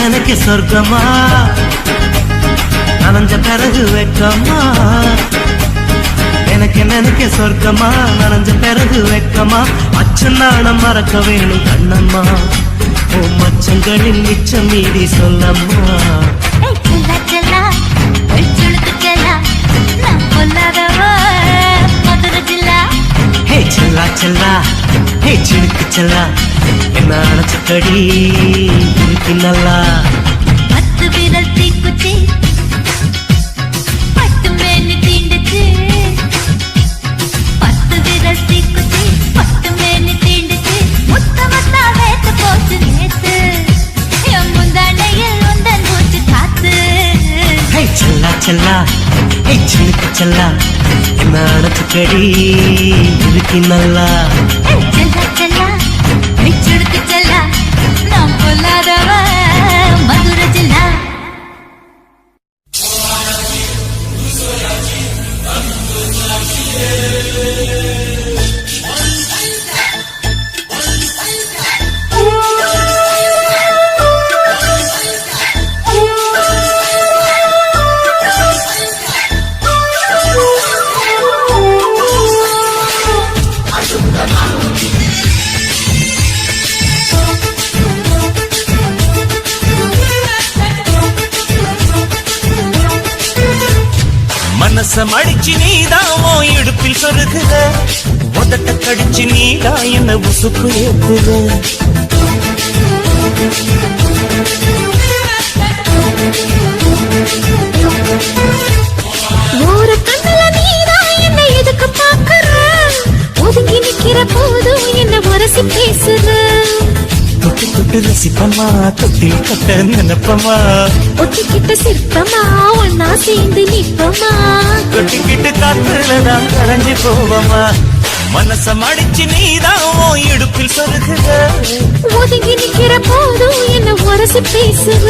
எனக்கு சொர்க்கமா நனைஞ்ச பிறகு வெக்கமா எனக்கு சொர்க்கமா நனைஞ்ச பிறகு வெக்கமா அச்ச நாணம் மறக்க வேணும் கண்ணம்மா உன் மச்சங்களின் மிச்சம் மீறி சொல்லம்மா. ஏய் செல்லா செல்லா ஏய் சுளுக்கு செல்லா நான் பொல்லாதவ மதுரை ஜில்லா. ஹே செல்லா செல்லா ஹே சினுக்கு செல்லா என்ன அணைச்சக்கடி இருக்கு நல்லா. 10 விரல் தீக்குச்சி பட்டு மேனி தீண்டுச்சு. 10 விரல் தீக்குச்சி பட்டு மேனி தீண்டுச்சு. முத்தமத்தா வேத்து போச்சு நேத்து என் முந்தானையில் உந்தன் மூச்சு காத்து. ஹே செல்லா செல்லா ஹே சினுக்கு செல்லா என்ன அணைச்சக்கடி இருக்கு நல்லா. ஏய் செல்லா செல்லா ஏய் சுளுக்கு செல்லா நான் பொல்லாதவ மதுரை ஜில்லா. மனச மடிச்சு நீதான் உன் இடுப்பில் சொருகுற, உதட்ட கடிச்சு நீதான் என்ன உசுப்பு ஏத்துற. ஒரு கண்ணுல நீதான் என்ன எதுக்கு பாக்குற, ஒதுங்கி நிக்கிற போதும் என்ன உரசி பேசுற. தொட்டு தொட்டு ரசிப்பமா தொட்டில் கட்ட நினைப்பமா, ஒட்டிக்கிட்ட சிற்பமா ஒன்னா சேர்ந்து நிப்பமா. தொட்டிக்கிட்டு காத்துலதான் கரைஞ்சு போவமா. மனச மடிச்சு நீதான் உன் இடுப்பில் சொருகுற, ஒதுங்கி நிக்கிற போதும் என்ன உரசி பேசுற.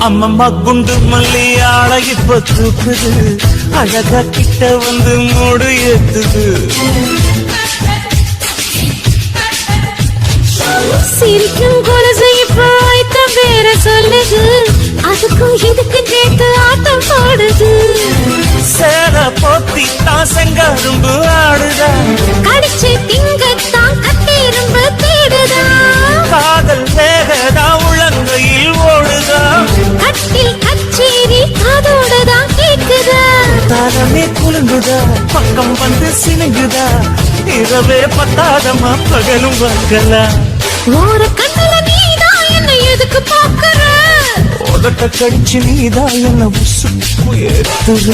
அம்மம்மா குண்டு மல்லி ஆள இப்ப தூக்குது, அழகா கிட்ட வந்து மூடு ஏத்துது. சிரிக்கும் கொலுசு இப்போ வைத்த பேர சொல்லுது, அதுக்கும் இதுக்கு நேத்து ஆட்டம் போடுது. சேர போத்தி தான் செங்கரும்பு ஆடுதா, கடிச்சு திங்கத்தான் கட்டிரும்பு தேடுதா. காதல் வேகதா உள்ளங்கையில் ஓடுதா, கட்டில் கச்சேரி அதோடதான் கேக்குதா. தாரமே குலுங்குதா பக்கம் வந்து சினுங்குதா, இரவே பத்தாதமா பகலும் பார்க்கலாம். ஒரு கண்ணுல நீதான் என்ன எதுக்கு பாக்குற, உதட்ட கடிச்சு நீதான் என்ன உசுப்பு ஏத்துற.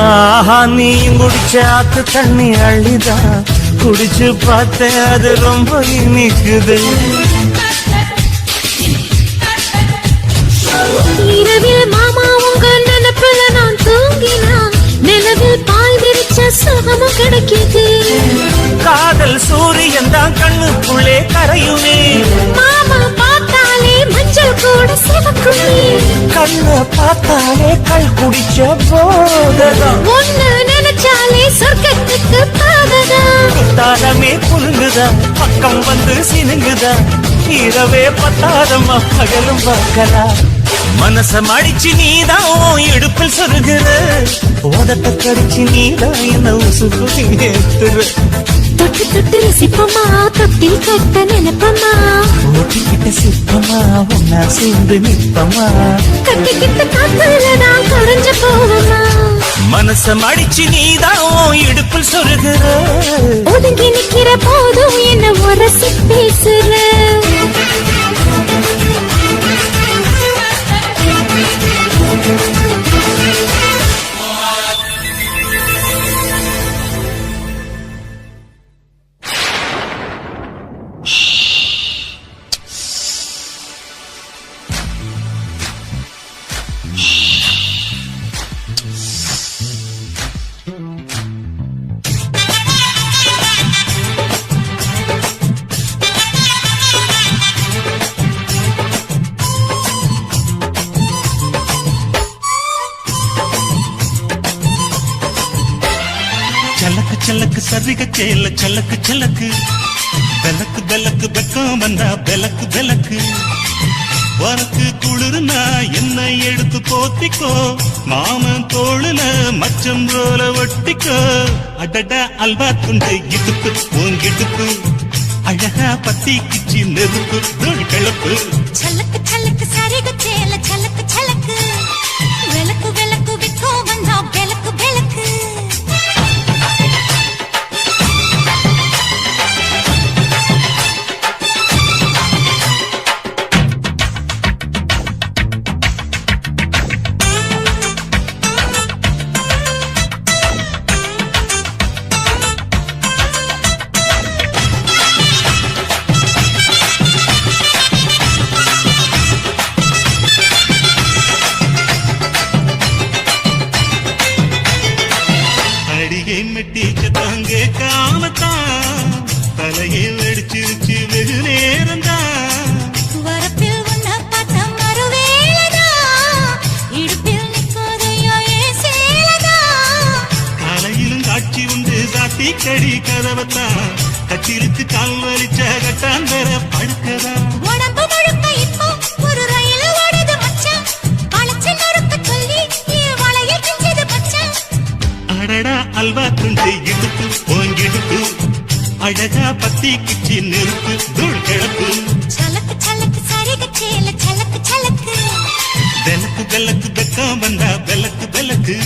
ஆஹா நீயும் குடிச்ச ஆத்து தண்ணி அள்ளிதான், குடிச்சு பார்த்தேன் அது ரொம்ப இனிக்குது. இரவில் மாமா உங்க நினைப்புல நான் தூங்கினா, நிலவில் பால் விரிச்ச சுகமும் கிடைக்குது. காதல் சூரியன் தான் கண்ணுக்குள்ளே கரையுமே, மாமா பார்த்தாலே மஞ்சள் கூட சிவக்குமே. கண்ண பார்த்தாலே கல் குடிச்ச போததான், ஒன்னு நினைச்சாலே சொர்க்கத்துக்கு பாததா. தாரமே குலுங்குதா பக்கம் வந்து சினுங்குதா, இரவே பத்தாதம்மா பகலும் பார்க்கலாம். மனச மடிச்சு நீதான் உன் இடுப்பில் சொருகுற, உதட்ட கடிச்சு நீதான் என்ன உசுப்பு ஏத்துற. தொட்டு தொட்டு ரசிப்பமா தொட்டில் கட்ட நினைப்பமா, ஓட்டிக்கிட்ட சிற்பமா ஒன்னா சேர்ந்து நிற்பமா. கட்டிக்கிட்ட காத்துலதான் கரைஞ்சு போவமா. மனச மடிச்சு நீதான் உன் இடுப்பில் சொருகுற, ஒதுங்கி நிக்கிற போதும் என்ன உரசி பேசுற. சல்லக்கு சரிக சேல சல்லக்கு சல்லக்கு பெலக்கு பெலக்கு வெக்கம் வந்தா பெலக்கு பெலக்கு உனக்கு குளிர்னா என்ன எடுத்து போத்திக்கோ மாமன் தோளுல மச்சம் போல ஒட்டிக்கோ அடடா அல்வா துண்டு இடுப்பு உங்கிடுப்பு அழகா பத்தி கிச்சி நெருப்பு தோல் கிளப்பு சலக்கு சலக்கு சரிக சேல சலக்கு சலக்கு விளக்கு விளக்கு விக்கோ வந்தா விளக்கு விளக்கு அடியை மெட்டிச்ச தாங்க காமத்தான் தலையை வெடிச்சிருச்சு வெகு நேரம்தான் வரப்பில் உன்ன பார்த்த மறுவேளதா இடுப்பில் நிற்காதையோ ஏன் சேலதா காலையிலும் காட்சி உண்டு சாத்தி கடி கதவத்தான் கச்சிருக்கு கால் வலிச்ச கட்டாந்தர படுக்கதா உடம்பு முழுக்க இப்போ ஒரு ரயில் ஓடுது மச்சான் வளைச்சு நொறுக்க சொல்லி என் வளையல் கிஞ்சது மச்சான் அடடா அல்வா துண்டு இடுப்பு ஓங்கிடுப்பு அழகா பத்தி கிச்சி நெருப்பு தூள் கிளப்பு சலக்கு சலக்கு சரிக சேல சலக்கு சலக்கு பெலக்கு பெலக்கு வெக்கம் வந்தா பெலக்கு பெலக்கு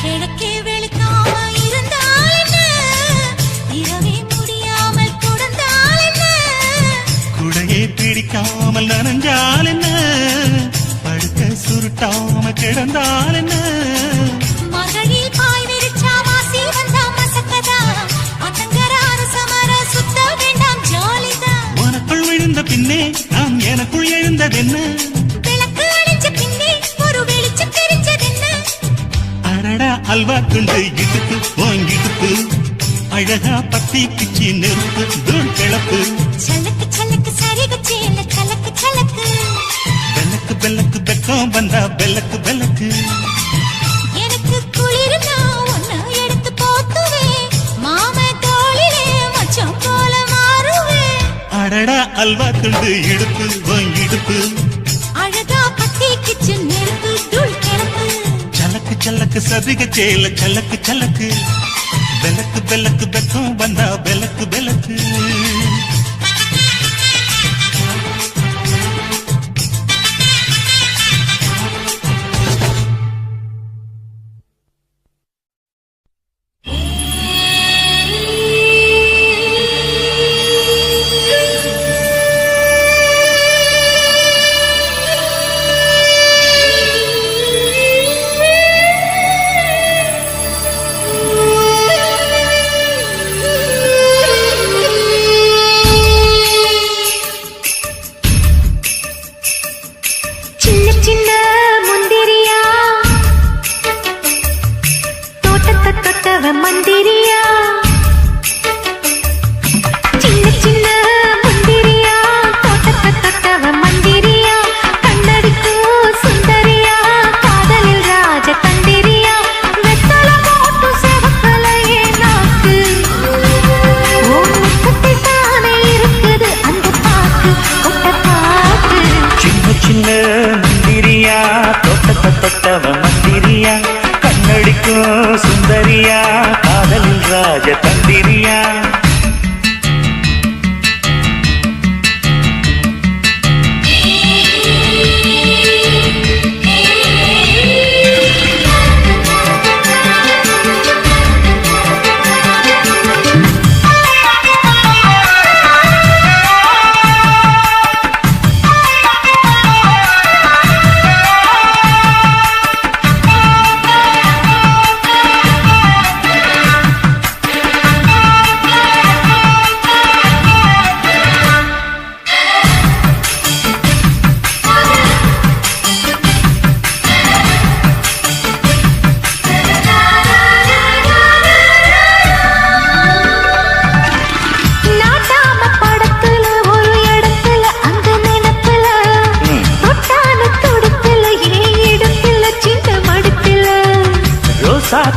கிழக்கே வெளுக்காம இருந்தால் என்ன இரவே முடியாமல் கொடுந்தால் என்ன குடையை பிடிக்காமல் நனைஞ்சால் என்ன படுக்க சுருட்டாம கிடந்தால் என்ன மகளில் பாய் விரிச்சா வாசி வந்தா மசக்கதா அத்தங்கர அரசமர சுத்த வேண்டாம் ஜாலிதான் உனக்குள் விழுந்த பின்னே நான் எனக்குள் எழுந்ததென்ன விளக்கு அணைஞ்ச பின்னே ஒரு வெளிச்சம் தெரிஞ்சதென்ன அடடா அல்வா துண்டு இடுப்பு ஓங்கிடுப்பு அழகா பத்தி கிச்சி நெருப்பு தூள் கிளப்பு சலக்கு சலக்கு சரிக சேல சலக்கு சலக்கு பெலக்கு பெலக்கு வெக்கம் வந்தா பெலக்கு பெலக்கு எனக்கு குளிர்னா ஒன்னு எடுத்து போத்துவேன் மாம தோளிலே மச்சம் போல மாறுவேன் அடடா அல்வா துண்டு இடுப்பு ஓங்கிடுப்பு அழகா பத்தி கிச்சு நெருப்பு தூள் கிளப்பு சலக்கு சலக்கு சதிக சேல சலக்கு சலக்கு பெலக்கு பெலக்கு வெக்கம் வந்தா பெலக்கு பெலக்கு சின்ன சின்ன முந்திரியா தோட்டத்தை தொட்டவ மந்திரியா சின்ன சின்ன முந்திரியா தோட்டத்தை தொட்டவ மந்திரியா கண்ணடிக்கும் சுந்தரியா காதலில் ராஜ தந்திரியா வெத்தல போட்டு செவக்கலையே நாக்கு ஓ முத்தத்தை தானே இருக்குது அந்த பாக்கு கொட்ட பாக்கு சின்ன சின்ன மந்திரியா தோட்டத்தை தொட்டவ மந்திரியா கண்ணடிக்கும் சுந்தரியா காதலில் ராஜ தந்திரியா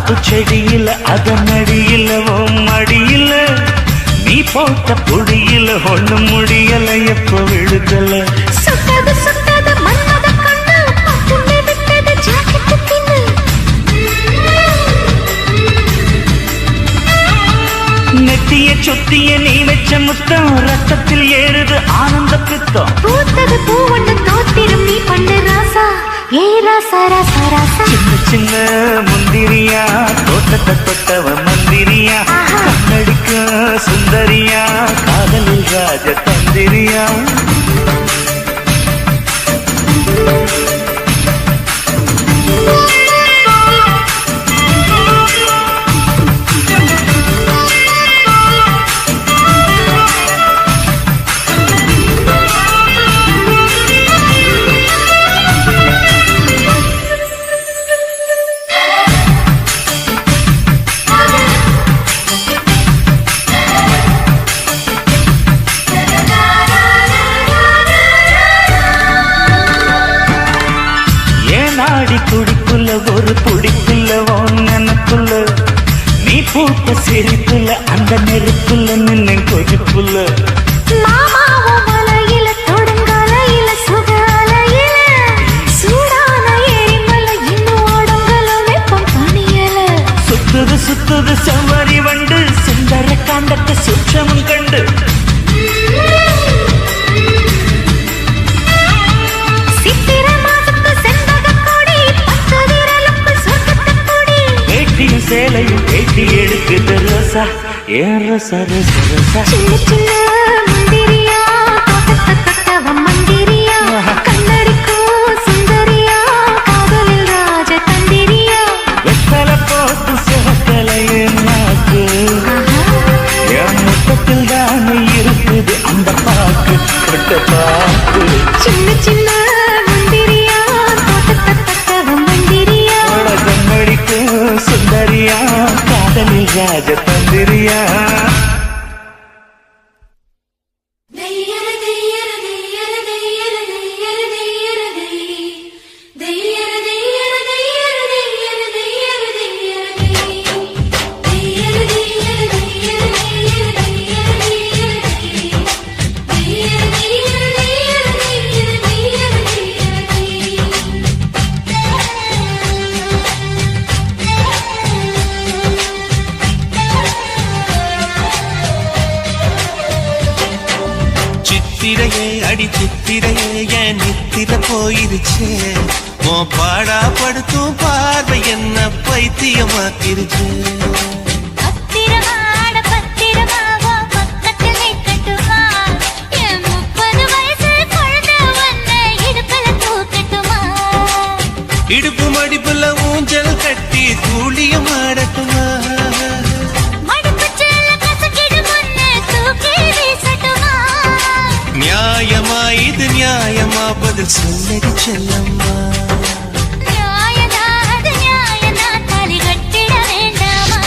மாப்பு செடியில் அதன் அடியில் மடியில் நீ போட்ட பொடியில் ஒண்ணு முடியல எப்போ விழுதல சுட்டது சுட்டது மன்மத கண்ணு பட்டுமே விட்டது ஜாக்கெட்டு பின்னு நெத்திய சொத்திய நீ வச்ச முத்தம் ரத்தத்தில் ஏறுது ஆனந்த பித்தம் பூத்தது பூ ஒண்ணு தோத்திரும் நீ பண்ணு ராசா ஏ ராசா ராசா ராசா சின்ன சின்ன முந்திரியா தோட்டத்தை தொட்டவ மந்திரியா கண்ணடிக்க சுந்தரியா காதலில் ராஜ தந்திரியா துடிப்புல ஒரு புடிப்புல ஒன்னனுக்குள்ள நீ பூத்த சிரிப்புல அந்த நெருப்புல நின்னு கொதிப்புல மாமாவோ மலையில தொடுங்கலையில சுகாலையில சூடான எரிமலை இன்னும் ஓடுங்கல வெப்பம் தனியல சுத்துது சுத்துது செவ்வரி வண்டு சுந்தர காண்டத்தை சுற்றமும் கண்டு சேலையும் பேட்டி எடுக்குது ரோசா ஏன் ரோசா ரோசா ரோசா சின்ன சின்ன மந்திரியா தோட்டத்தை தொட்டவ மந்திரியா கண்ணடிக்கும் சுந்தரியா காதலில் ராஜ தந்திரியா வெத்தலை போட்டு சிவக்கலையே நாக்கு என் முத்தத்தில் தானே இருக்குது அந்த பாக்கு கொட்ட பாக்கு சின்ன சின்ன மந்திரியா தோட்டத்தை தொட்டவ மந்திரியா கண்ணடிக்கும் சுந்தரியா காதலில் ராஜ தந்திரியா சித்திரையே அடி சித்திரையே என் நித்திர போயிருச்சே ஓ பாடா படுத்தும் பார்வை என்ன பைத்தியமாக்கிருச்சு பத்திரமாட பத்திரமாவோ பக்கத்தில் நிற்கட்டுமா என் 30 வயசு குழந்தை ஒன்ன இடுப்புல தூக்கட்டுமா இடுப்பு மடிப்புல ஊஞ்சல் கட்டி தூளியம் ஆடட்டுமா நியாயமா இது நியாயமா பதில் சொல்லடி செல்லம்மா நியாயனாது நியாயனா தாலி கட்டிட வேண்டாமா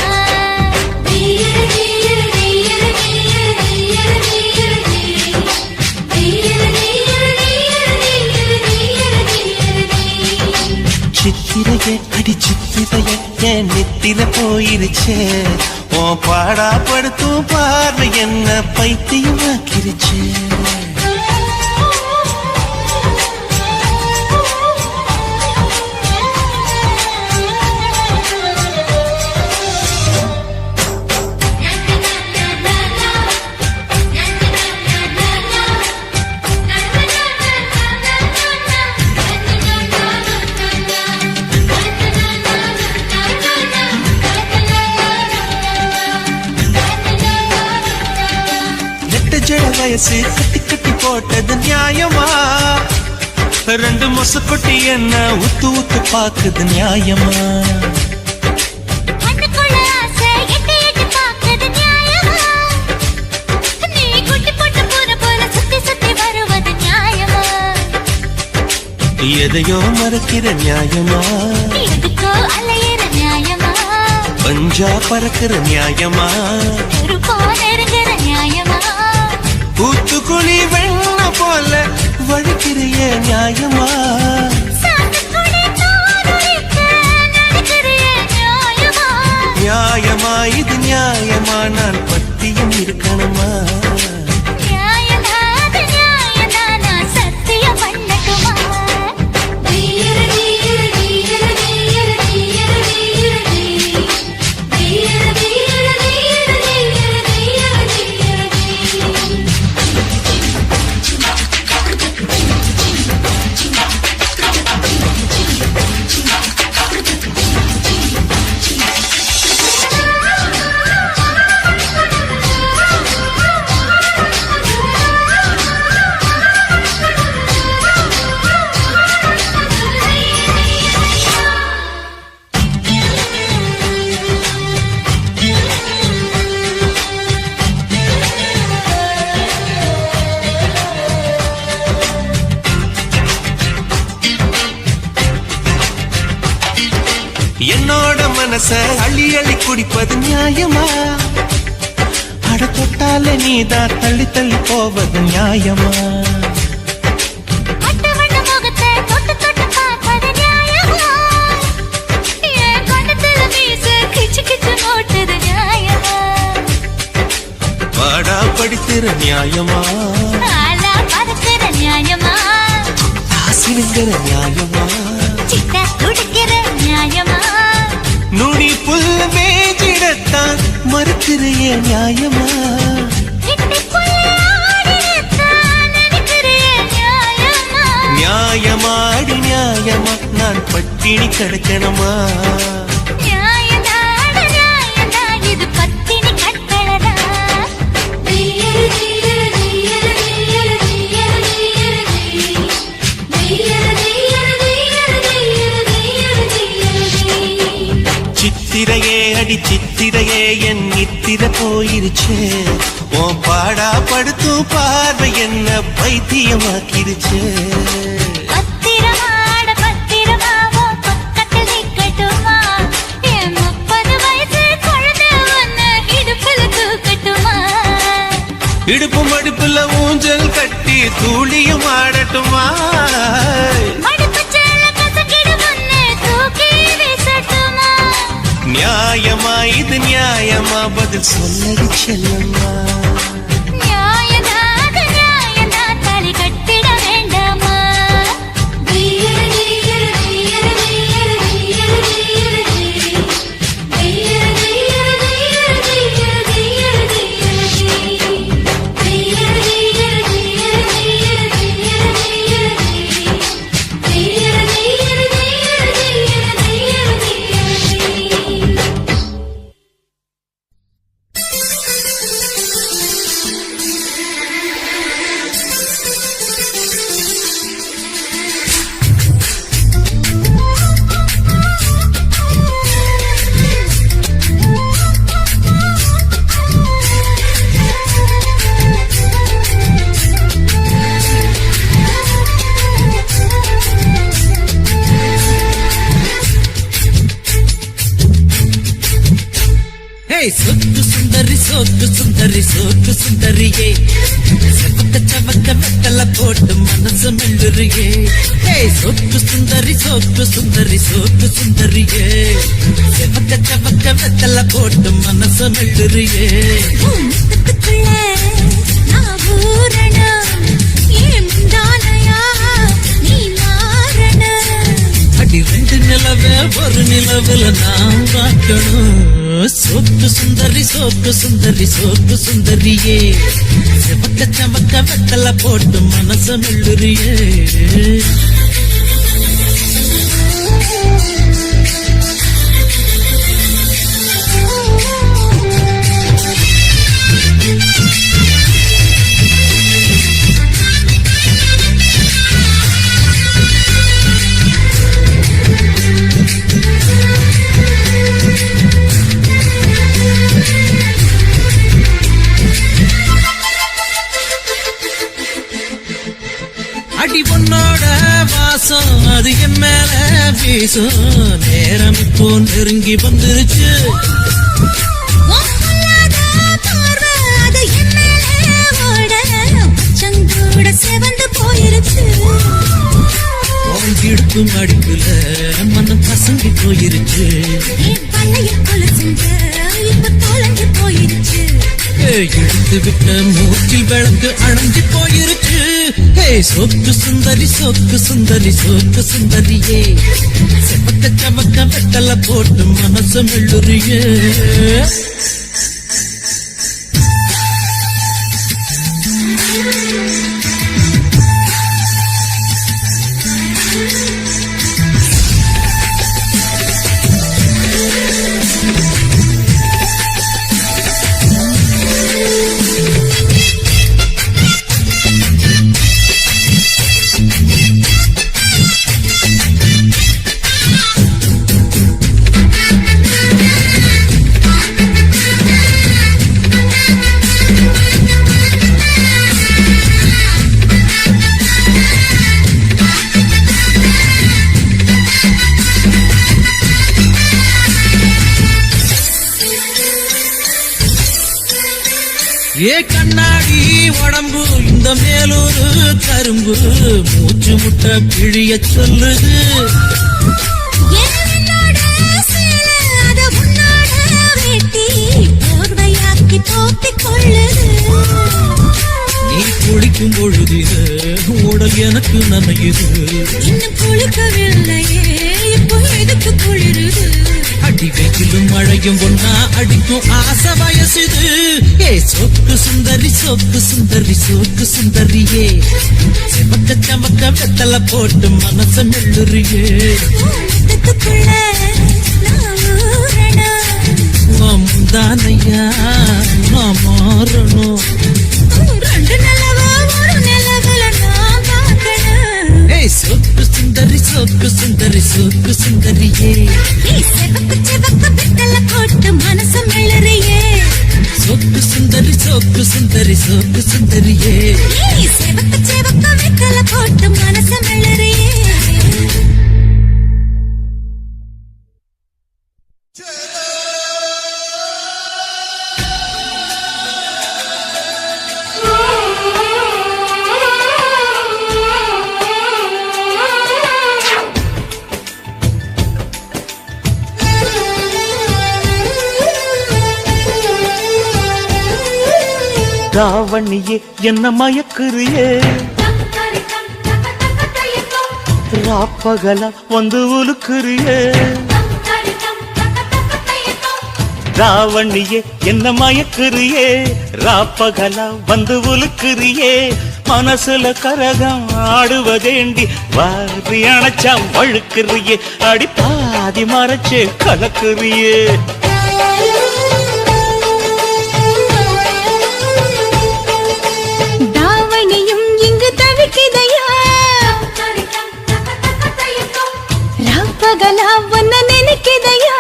சித்திரையே அடி சித்திரையே என் நித்திர போயிருச்சே ஓ பாடா படுத்தும் பார்வை என்ன பைத்தியமாக்கிருச்சே வயசு கட்டி கட்டி போட்டது நியாயமா 2 மொச கொட்டி என்ன உத்து உத்து பாக்குது நியாயமா எதையோ மறக்கிற நியாயமா பஞ்சா பறக்கிற நியாயமா கூத்துக்குழி வெண்ண போல வழுக்கிறிய நியாயமா நான் பத்தியம் இருக்கணுமா? நியாயம்தான், நியாயம்தான், நான் சத்தியம் பண்ணட்டுமா? தீயர தீயர தீயர தீயர தீயர தீயர தீ. தீயர தீயர தீயர தீயர தீயர தீயர தீ. என்னோட மனச அள்ளி அள்ளி குடிப்பது நியாயமா? அட தொட்டாலே நீதான் தள்ளி தள்ளி போவது நியாயமா? அட்டவண்ண முகத்தை தொட்டு தொட்டு பார்ப்பது நியாயமா? என் கண்ணத்துல மீச கிச்சு கிச்சு போட்டது நியாயமா? பாடா படிக்கிற நியாயமா? ஆளா பறக்கிற நியாயமா? ஆசினுங்கிற நியாயமா? சிட்டா துடிக்கிற நியாயமா? நுனி புல் மேஞ்சிடத்தான் மறுக்கிறைய நியாயமா? இட்டிக்குள்ள ஆடிடத்தான் நினைக்கிறியே நியாயமா? நியாயமாடி நியாயமா? நான் பட்டினி கிடக்கணுமா? நியாயம்தான், நியாயம்தான், இது பத்தினி கட்டளதா. தீயர தீயர தீயர தீயர தீயர தீயர தீ. தீயர தீயர தீயர தீயர தீயர தீயர தீ. சித்திரையே அடி சித்திரையே என் நித்திர போயிருச்சே. உன் பாடா படுத்தும் பார்வை என்ன பைத்தியமாக்கிருச்சே. பத்திரமாட பத்திரமா உன் பக்கத்தில் நிக்கட்டுமா? என் 30 வயசு குழந்தை ஒன்னு இடுப்புல தூக்கட்டுமா? இடுப்பு மடுப்புல ஊஞ்சல் கட்டி தூளியும் ஆடட்டுமா? மடுப்புச் சேலை கசக்கிடு ஒன்னு தூக்கி வீசட்டுமா? நியாயமா இது நியாயமா? பதில் சொல்லடி செல்லம்மா. நியாயம்தான், நியாயம்தான், தாலி கட்டிட வேண்டாமா? தீயர தீயர தீயர தீயர தீயர தீயர தீ. தீயர தீயர தீயர தீயர தீயர தீயர தீ. தீயர தீயர தீயர தீயர தீயர தீயர தீ. தீயர தீயர தீயர தீயர தீயர தீ. சோக்கு சுந்தரி சோக்கு சுந்தரி சோக்கு சுந்தரியே சவக்க சவக்க வெத்தல போட்டு மனசு மெல்லுறியே. சோக்கு சுந்தரி சோக்கு சுந்தரி சோக்கு சுந்தரியே சவக்க சவக்க வெத்தல போட்டு மனசு மெல்லுறியே. முத்தத்துக்குள்ள நான் ஊறணும், ஏன் முந்தானையா நீ மாறணும்? அடி ரெண்டு நிலவே ஒரு நிலவுல நான் பார்க்கணும். சோக்கு சுந்தரி சோக்கு சுந்தரி சோக்கு சுந்தரியே சவக்க சவக்க வெத்தல போட்டு மனசு மெல்லுறியே. அடி பொண்ணோட வாசம் அது என் மேல வீசும். நேரம் இப்போ நெருங்கி வந்துருச்சு. உன் பொல்லாத பார்வை அது என் மேலே ஓட, சங்கூட செவந்து போயிருச்சு. உன் இடுப்பு மடிப்புல மனம் பசங்கி போயிருச்சு. என் பல்லைய கொலுசுங்க இப்ப தொலைஞ்சு போயிருச்சு. எடுத்து விட்ட மூச்சில் விளக்கு அணைஞ்சு போயிருச்சு. சோக்கு சுந்தரி சோக்கு சுந்தரி சோக்கு சுந்தரியே, செப்பக்க சமக்க வெத்தல போட்டு மனசு மெல்லுறியே. கண்ணாடி உடம்பு இந்த மேலூரு கரும்பு மூச்சு முட்டை பிழிய சொல்லுது. என்னோட சேலை அத உன்னோட வெட்டி போர்வையாக்கி போத்திக் கொள்ளுது. நீ குளிக்கும் பொழுது உடல் எனக்கு நனையுது. இன்னும் குளிக்கவில்லையே இப்போ எதுக்கு குளிருது. அடி வெயிலும் மழையும் ஒன்னா அடிக்கும் ஆசை வயசுது. சோக்கு சுந்தரி சோக்கு சுந்தரி சோக்கு சுந்தரியே, செமக்க சமக்க வெத்தல போட்டு மனச மெல்லுறியே. தானையா நான் மாறணும். ரெண்டு நிலவா ஒரு நிலவுல நான் பார்க்கணும். சோக்கு சுந்தரி சோக்கு சுந்தரி சோக்கு சுந்தரியே, செவக்கு செவக்கு வெத்தல போட்டு மனச மெல்லுறியே. சோக்கு சுந்தரி சோக்கு சுந்தரி சோக்கு சுந்தரியே, செவக்கு செவக்கு வெத்தல போட்டு மனச மெல்லுறியே. ராவணியே என்ன மயக்குறியே, ராப்பகலா வந்து உலுக்குறியே. ராவணியே என்ன மயக்குறியே, ராப்பகலா வந்து உலுக்குறியே. மனசுல கரகம் ஆடுவதேண்டி வாரி அணைச்சா வழுக்குறியே. அடி பாதி மறைச்சு கலக்குறியே. தாவணியும் இங்கு தவிக்குதையா, ராப்பகலா ஒன்ன நினைக்குதையா.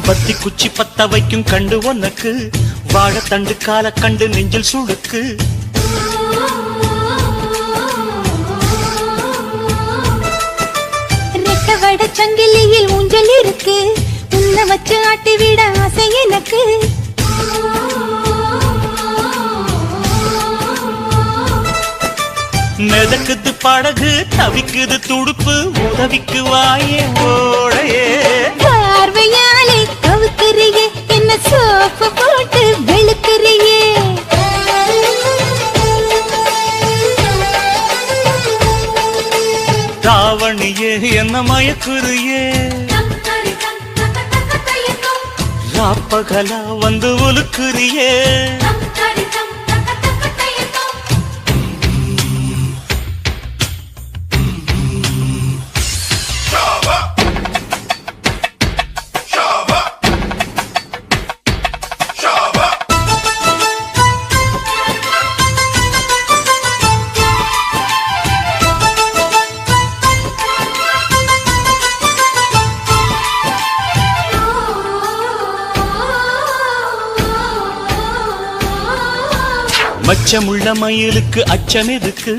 பத்தி குச்சி பத்த வைக்கும் கண்டு உனக்கு, வாழத்தண்டு கால கண்டு நெஞ்சில் சுழுக்கு. ரெட்டவட சங்கிலியில் ஊஞ்சல் இருக்கு, உன்னை வச்சு ஆட்டி விட ஆசை எனக்கு. மிதக்குது படகு தவிக்குது துடுப்பு, உதவிக்கு வாயே ஓடையே. பார்வையாலே கவுக்குறியே, என்ன சோப்பு போட்டு வெளுக்குறியே. ராவணியே என்ன மயக்குறியே, ராப்பகலா வந்து உலுக்குறியே. மச்சமுள்ள மயிலுக்கு அச்சம் எதுக்கு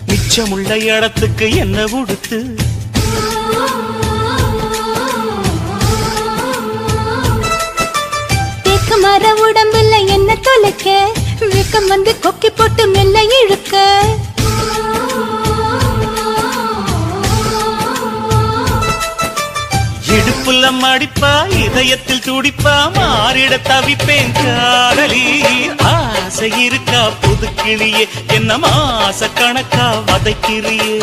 மிச்சமுள்ள இடத்துக்கு என்ன உடுத்து தேக்கு மர உடம்புல என்ன தொலைக்க வெக்கம் வந்து கொக்கி போட்டு மெல்ல இழுக்க இடுப்புல மடிப்பா இதயத்தில் துடிப்பா மாறிட தவிப்பேன் காதலி ஆசை இருக்கா புதுக்கிளியே என்ன மாச கணக்கா வதைக்கிறியே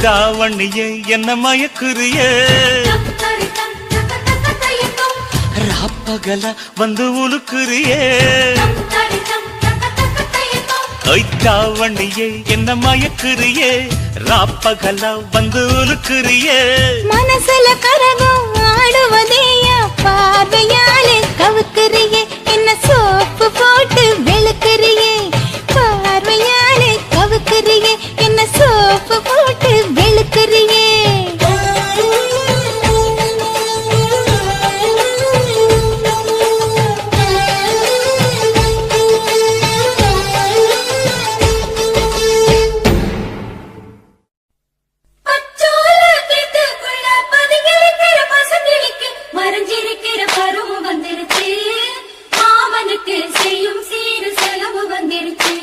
தாவண்ணியே என்ன மயக்குறியே ராப்பகல வந்து உலுக்குறியே தாவண்ணியே என்ன மயக்குறியே ராப்பகல வந்து உலுக்குறியே மனசுல கரகம் ஆடுவதையா பார்வையாலே கவுக்குறியே என்ன சோப்பு போட்டு வெளுக்குறியே பார்வையாலே கவுக்குறியே என்ன சோப்பு போட்டு வெளுக்குறியே செய்யும் சீரு செலவு வந்திருச்சு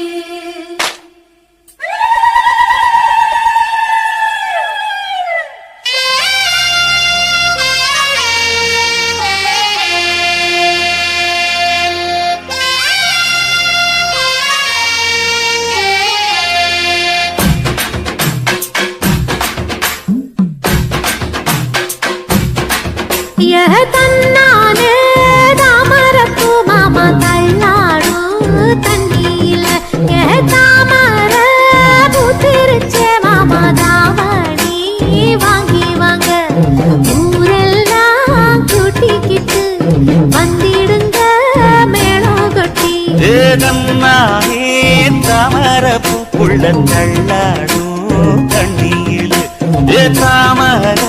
தன்னானே தாமரப்பூ மாமா தள்ளாடு தண்ணியில தாமர பூத்திருச்சே மாமா தாவணி வாங்கி வாங்க ஊரெல்லாம் கூட்டிக்கிட்டு வந்திடுங்க மேளம் கொட்டி நானே தாமரப்பூ புள்ள தள்ளாடும் தண்ணியில் தாமர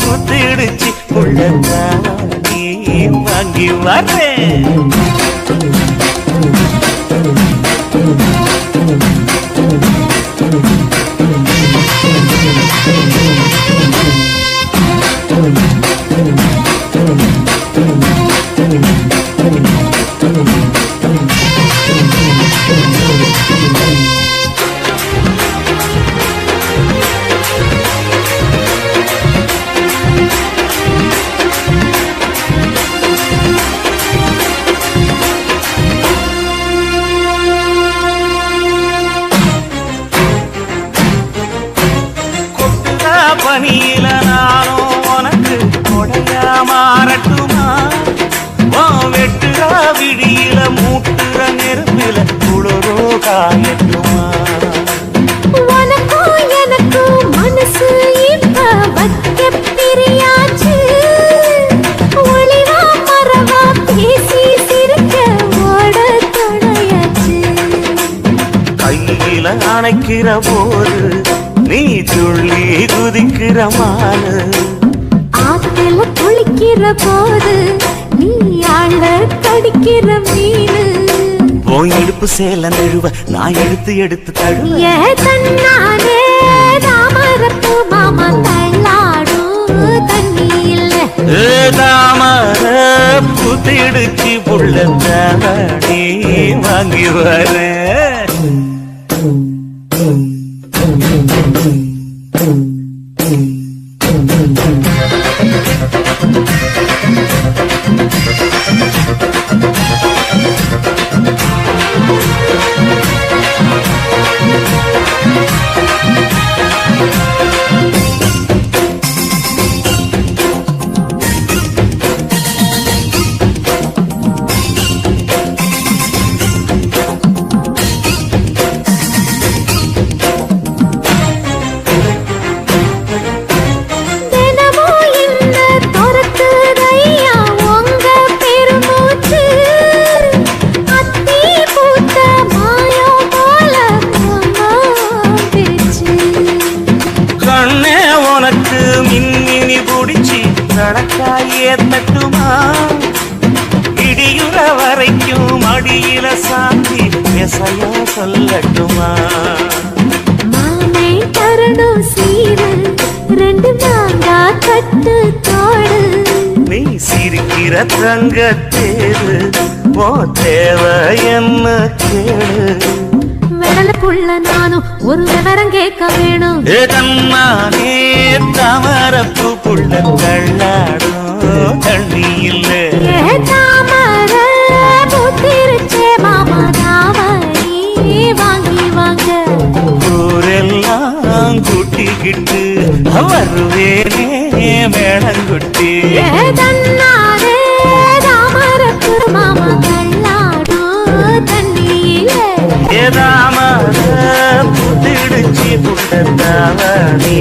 புத்திடுச்சு புள்ளத்தானே வாங்கி வரேன் பனியில நானும் உனக்கு கொடையா மாறட்டுமா வெட்டுறா விடியில மூட்டுற நெருப்பில குளிரோ காயட்டுமா உனக்கும் எனக்கும் மனசு இப்ப வைக்க பிரியாச்சு ஒளிவா மரவா பேசி சிரிக்க ஓட தொடையாச்சு கையில அணைக்கிற போது நீ துள்ளி குதிக்கிற மானு ஆத்துல குளிக்கிற போது நீ ஆள கடிக்கிற மீனு போய் இடுப்பு சேல நழுவ நான் எடுத்து எடுத்து தழுவ ஏ தன்னானே தாமரப்பூ மாமா தள்ளாடும் தண்ணியில் தாமர புத்திடுச்சு புள்ள தாவணி வாங்கி வரேன் மாயா ஏசையா சொல்லட்டுமா மாமே தரணும் சீரு ரெண்டு மாங்கா கட்டு தோடு நீ சிரிக்கிற தங்கத்தேரு ஓ தேவை என்ன கேடு விரலுக்குள்ள நானும் ஒரு விவரம் கேட்க வேணும் ஏதன்னானே தாமரப்பு புள்ள தள்ளாடும் தண்ணி இல்லை ஏ தாமர பூத்திருச்சே மாமா தாவணி வாங்கி வாங்க ஊரெல்லாம் கூட்டிக்கிட்டு வருவேனே மேளங்குட்டி ஏ தன்னாரே தாமரப்பு மாமா தள்ளாடும் தண்ணியிலே ஏதாமர புத்திடுச்சி புள்ள தாவணி